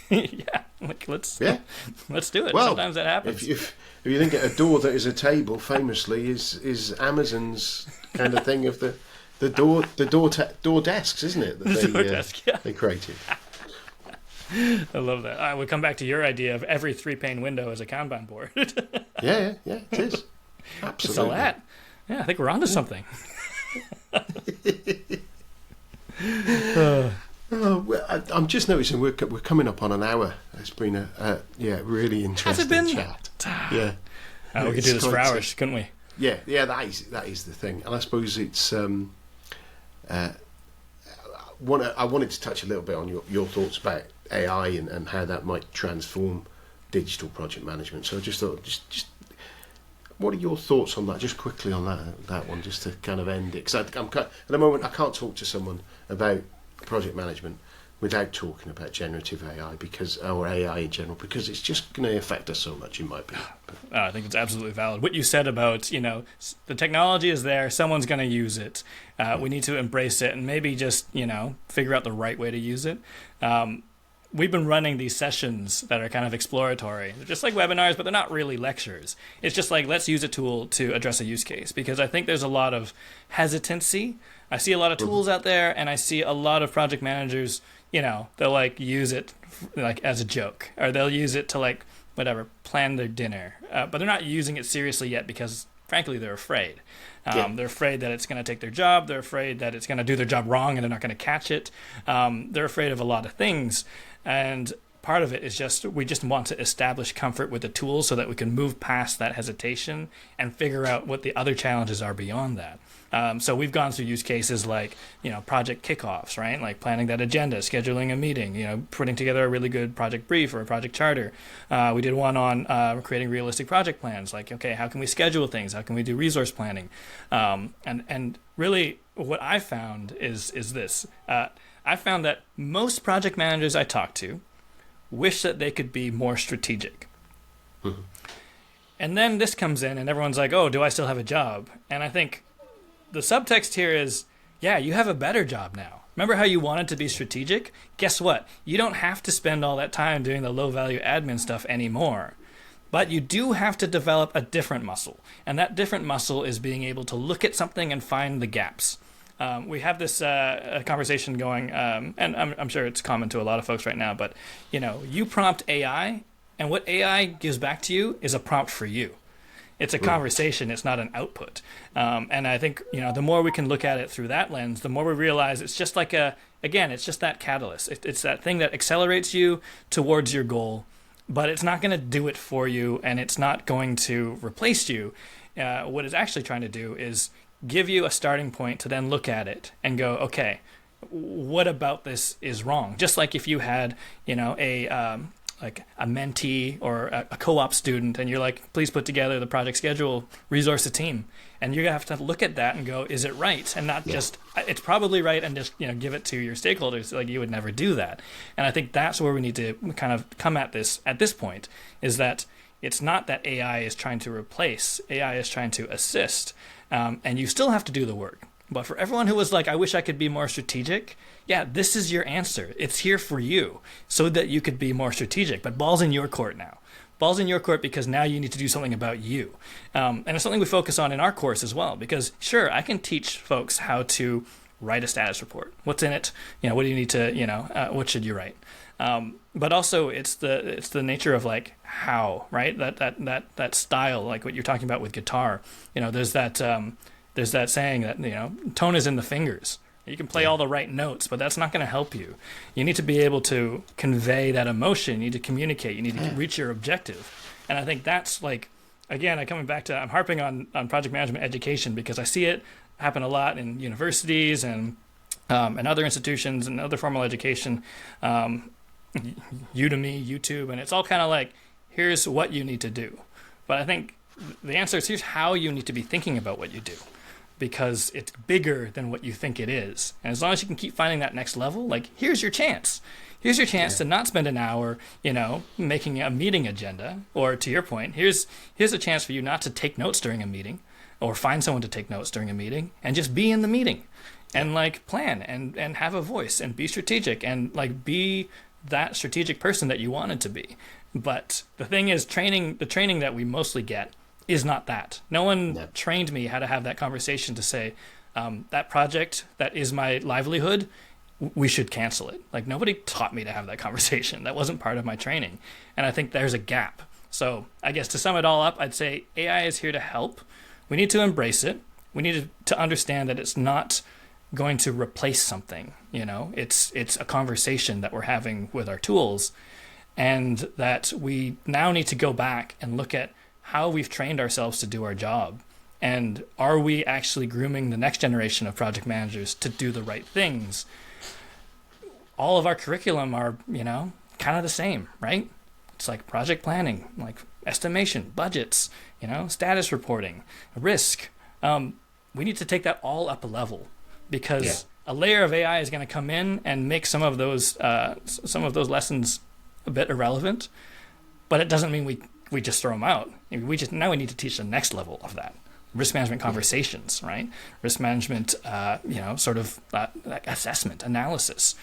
Let's do it. Well, sometimes that happens. If you think a door that is a table, famously is Amazon's kind of thing of the door desks, isn't it? That they created. I love that. I would come back to your idea of every 3-pane window as a Kanban board. yeah, it is. Absolutely. Sell that. Yeah, I think we're onto something. I'm just noticing we're coming up on an hour. It's been a really interesting chat. Yeah. We could do this for hours, couldn't we? Yeah, that is the thing. And I suppose it's I wanted to touch a little bit on your thoughts about AI and how that might transform digital project management. So I just thought, just what are your thoughts on that? Just quickly on that one, just to kind of end it. Because at the moment, I can't talk to someone about project management without talking about generative AI or AI in general, because it's just going to affect us so much, in my opinion. I think it's absolutely valid. What you said about, the technology is there, someone's going to use it. We need to embrace it and maybe just, figure out the right way to use it. We've been running these sessions that are kind of exploratory. They're just like webinars, but they're not really lectures. It's just let's use a tool to address a use case, because I think there's a lot of hesitancy. I see a lot of tools out there, and I see a lot of project managers, they'll use it as a joke, or they'll use it to plan their dinner, but they're not using it seriously yet because frankly they're afraid. They're afraid that it's going to take their job. They're afraid that it's going to do their job wrong and they're not going to catch it. They're afraid of a lot of things. And part of it is just we just want to establish comfort with the tools so that we can move past that hesitation and figure out what the other challenges are beyond that. So we've gone through use cases like, project kickoffs, right? Like planning that agenda, scheduling a meeting, putting together a really good project brief or a project charter. We did one on creating realistic project plans. Like, okay, how can we schedule things? How can we do resource planning? And really what I found is this. I found that most project managers I talk to wish that they could be more strategic. Mm-hmm. And then this comes in and everyone's like, oh, do I still have a job? And I think the subtext here is, yeah, you have a better job now. Remember how you wanted to be strategic? Guess what? You don't have to spend all that time doing the low-value admin stuff anymore. But you do have to develop a different muscle. And that different muscle is being able to look at something and find the gaps. We have this conversation going, and I'm sure it's common to a lot of folks right now, but you prompt AI, and what AI gives back to you is a prompt for you. It's a conversation. It's not an output. And I think, the more we can look at it through that lens, the more we realize it's just like it's just that catalyst. It's that thing that accelerates you towards your goal, but it's not going to do it for you, and it's not going to replace you. What it's actually trying to do is give you a starting point to then look at it and go, okay, what about this is wrong? Just like if you had, a mentee or a co-op student, and you're like, please put together the project schedule, resource a team. And you're going to have to look at that and go, is it right? And not just, it's probably right, and just, give it to your stakeholders. Like, you would never do that. And I think that's where we need to kind of come at this point, is that it's not that AI is trying to replace, AI is trying to assist. And you still have to do the work. But for everyone who was like, I wish I could be more strategic, yeah, this is your answer. It's here for you so that you could be more strategic. But ball's in your court now. Ball's in your court because now you need to do something about you. And it's something we focus on in our course as well. Because sure, I can teach folks how to write a status report. What's in it? What do you need to, what should you write? But also it's the nature of like how, right? That style, like what you're talking about with guitar. There's that saying that, tone is in the fingers. You can play all the right notes, but that's not going to help you. You need to be able to convey that emotion. You need to communicate. You need to reach your objective. And I think that's like, again, I'm harping on project management education because I see it happen a lot in universities and other institutions and other formal education, Udemy, YouTube, and it's all kind of like, here's what you need to do. But I think the answer is here's how you need to be thinking about what you do, because it's bigger than what you think it is. And as long as you can keep finding that next level, like, here's your chance. Here's your chance to not spend an hour, making a meeting agenda. Or to your point, here's a chance for you not to take notes during a meeting or find someone to take notes during a meeting and just be in the meeting and like plan and have a voice and be strategic and like be that strategic person that you wanted to be. But the thing is, the training that we mostly get is not that. No one trained me how to have that conversation to say, that project that is my livelihood, we should cancel it. Like, nobody taught me to have that conversation. That wasn't part of my training. And I think there's a gap. So I guess to sum it all up, I'd say AI is here to help. We need to embrace it. We need to understand that it's not going to replace something. It's a conversation that we're having with our tools, and that we now need to go back and look at how we've trained ourselves to do our job. And are we actually grooming the next generation of project managers to do the right things? All of our curriculum are, kind of the same, right? It's like project planning, like estimation, budgets, status reporting, risk. We need to take that all up a level, because a layer of AI is going to come in and make some of those lessons a bit irrelevant, but it doesn't mean we just throw them out. Now we need to teach the next level of that. Risk management conversations, right? Risk management, like assessment, analysis,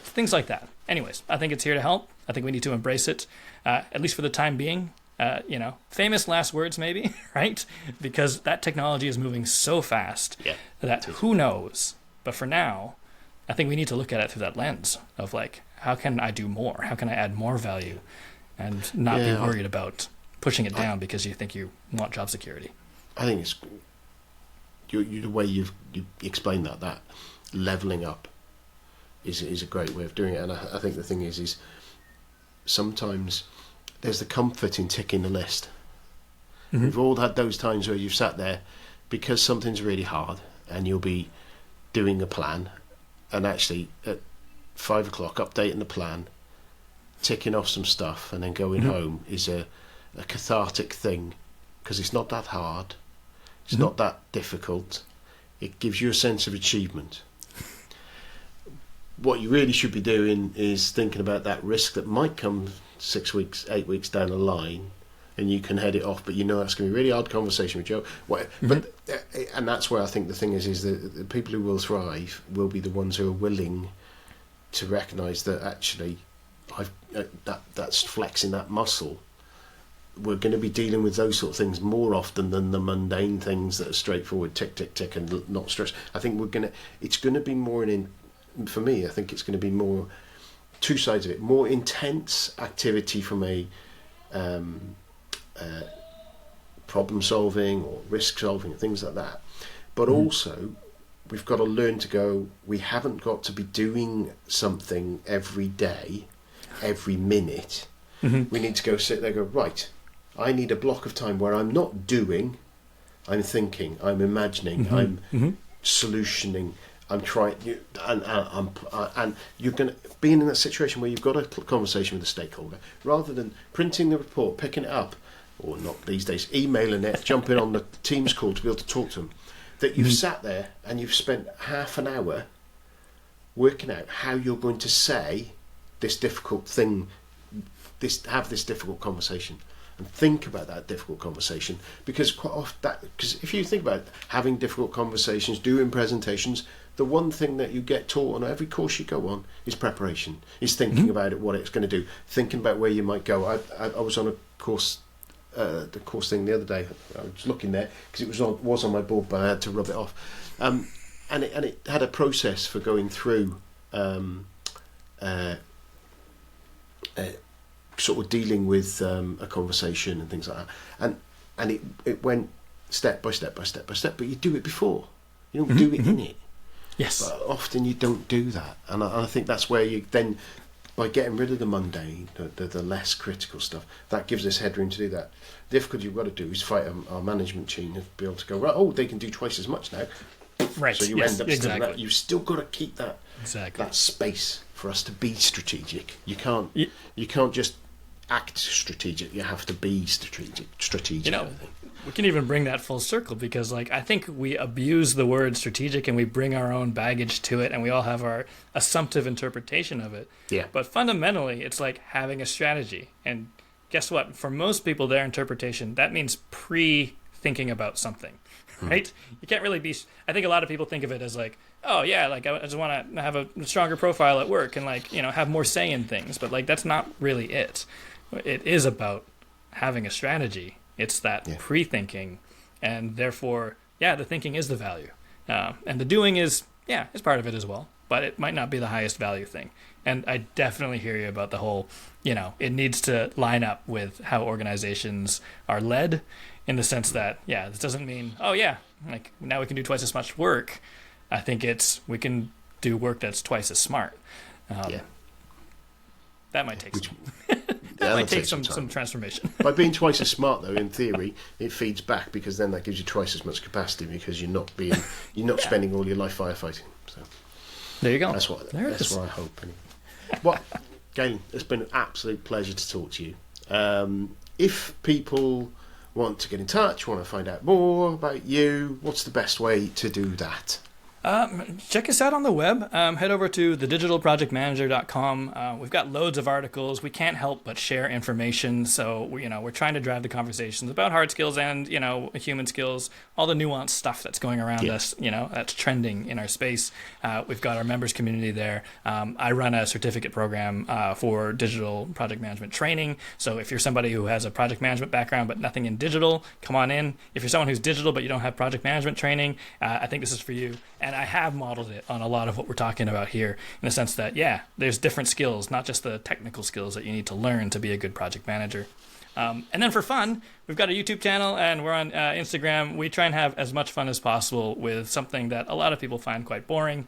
things like that. Anyways, I think it's here to help. I think we need to embrace it, at least for the time being. Famous last words maybe, right? Because that technology is moving so fast that who knows? But for now, I think we need to look at it through that lens of like, how can I do more? How can I add more value? And not be worried about pushing it down because you think you want job security. I think it's the way you explained that leveling up is a great way of doing it. And I think the thing is sometimes there's the comfort in ticking the list. Mm-hmm. We've all had those times where you've sat there because something's really hard and you'll be doing a plan, and actually at 5 o'clock updating the plan, ticking off some stuff, and then going mm-hmm. home is a cathartic thing, because it's not that hard, it's mm-hmm. not that difficult, it gives you a sense of achievement. What you really should be doing is thinking about that risk that might come 6 weeks, 8 weeks down the line, and you can head it off, but you know that's going to be a really hard conversation with Joe. Mm-hmm. But and that's where I think the thing is that the people who will thrive will be the ones who are willing to recognise that actually that's flexing that muscle. We're going to be dealing with those sort of things more often than the mundane things that are straightforward, tick, tick, tick, and not stress. I think it's going to be more for me, I think it's going to be more two sides of it: more intense activity from a problem solving or risk solving and things like that, but mm-hmm. also we've got to learn to go, we haven't got to be doing something every day, every minute. Mm-hmm. We need to go sit there and go, right, I need a block of time where I'm not doing, I'm thinking, I'm imagining, mm-hmm. I'm mm-hmm. solutioning, I'm trying, and you're going to be in that situation where you've got a conversation with a stakeholder, rather than printing the report, picking it up, or not these days, emailing it, jumping on the Teams call to be able to talk to them, that you've mm-hmm. sat there and you've spent half an hour working out how you're going to say this difficult thing, have this difficult conversation, and think about that difficult conversation, because quite often because if you think about having difficult conversations, doing presentations, the one thing that you get taught on every course you go on is preparation, is thinking mm-hmm. about it, what it's going to do, thinking about where you might go. I was on a course, the course thing the other day. I was looking there because it was on my board, but I had to rub it off, and it had a process for going through sort of dealing with a conversation and things like that, and it went step by step by step by step, but you do it before, you don't mm-hmm. do it in it. Yes. But often you don't do that, and I think that's where you then, by getting rid of the mundane, the less critical stuff, that gives us headroom to do that. The difficulty you've got to do is fight our management team to be able to go, right, oh, they can do twice as much now. Right. So you end up exactly. that. You've still got to keep that space for us to be strategic. You can't just act strategic. You have to be strategic. You know, we can even bring that full circle, because I think we abuse the word strategic and we bring our own baggage to it, and we all have our assumptive interpretation of it. Yeah. But fundamentally, it's like having a strategy. And guess what? For most people, their interpretation, that means pre-thinking about something, right? You can't really be... I think a lot of people think of it as oh yeah, I just want to have a stronger profile at work and have more say in things. But that's not really it. It is about having a strategy. It's that pre-thinking, and therefore, the thinking is the value. And the doing is part of it as well, but it might not be the highest value thing. And I definitely hear you about the whole, it needs to line up with how organizations are led, in the sense that, this doesn't mean, now we can do twice as much work. I think we can do work that's twice as smart. That might take some transformation. By being twice as smart, though, in theory, it feeds back, because then that gives you twice as much capacity, because you're not spending all your life firefighting. So there you go. That's what I hope. Anyway. Well, Galen, it's been an absolute pleasure to talk to you. If people want to get in touch, want to find out more about you, what's the best way to do that? Check us out on the web. Head over to thedigitalprojectmanager.com. We've got loads of articles. We can't help but share information. So we're trying to drive the conversations about hard skills and human skills, all the nuanced stuff that's going around us. That's trending in our space. We've got our members community there. I run a certificate program for digital project management training. So if you're somebody who has a project management background but nothing in digital, come on in. If you're someone who's digital but you don't have project management training, I think this is for you. And I have modeled it on a lot of what we're talking about here, in the sense that, there's different skills, not just the technical skills that you need to learn to be a good project manager. And then for fun, we've got a YouTube channel and we're on Instagram. We try and have as much fun as possible with something that a lot of people find quite boring.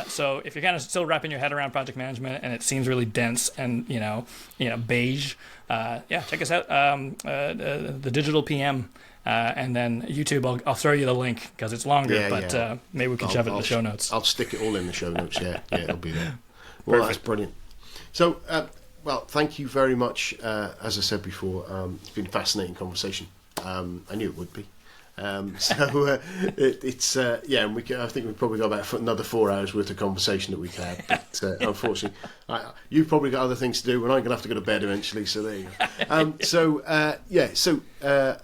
So if you're kind of still wrapping your head around project management and it seems really dense and beige, check us out. The Digital PM. And then YouTube, I'll throw you the link because it's longer, maybe we can shove it in the show notes. I'll stick it all in the show notes, it'll be there. Well, Perfect. That's brilliant. So, thank you very much. As I said before, it's been a fascinating conversation. I knew it would be. And I think we've probably got about another 4 hours worth of conversation that we can have. But unfortunately, you've probably got other things to do, and I'm going to have to go to bed eventually. So there you go.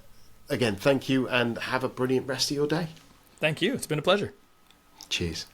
Again, thank you, and have a brilliant rest of your day. Thank you. It's been a pleasure. Cheers.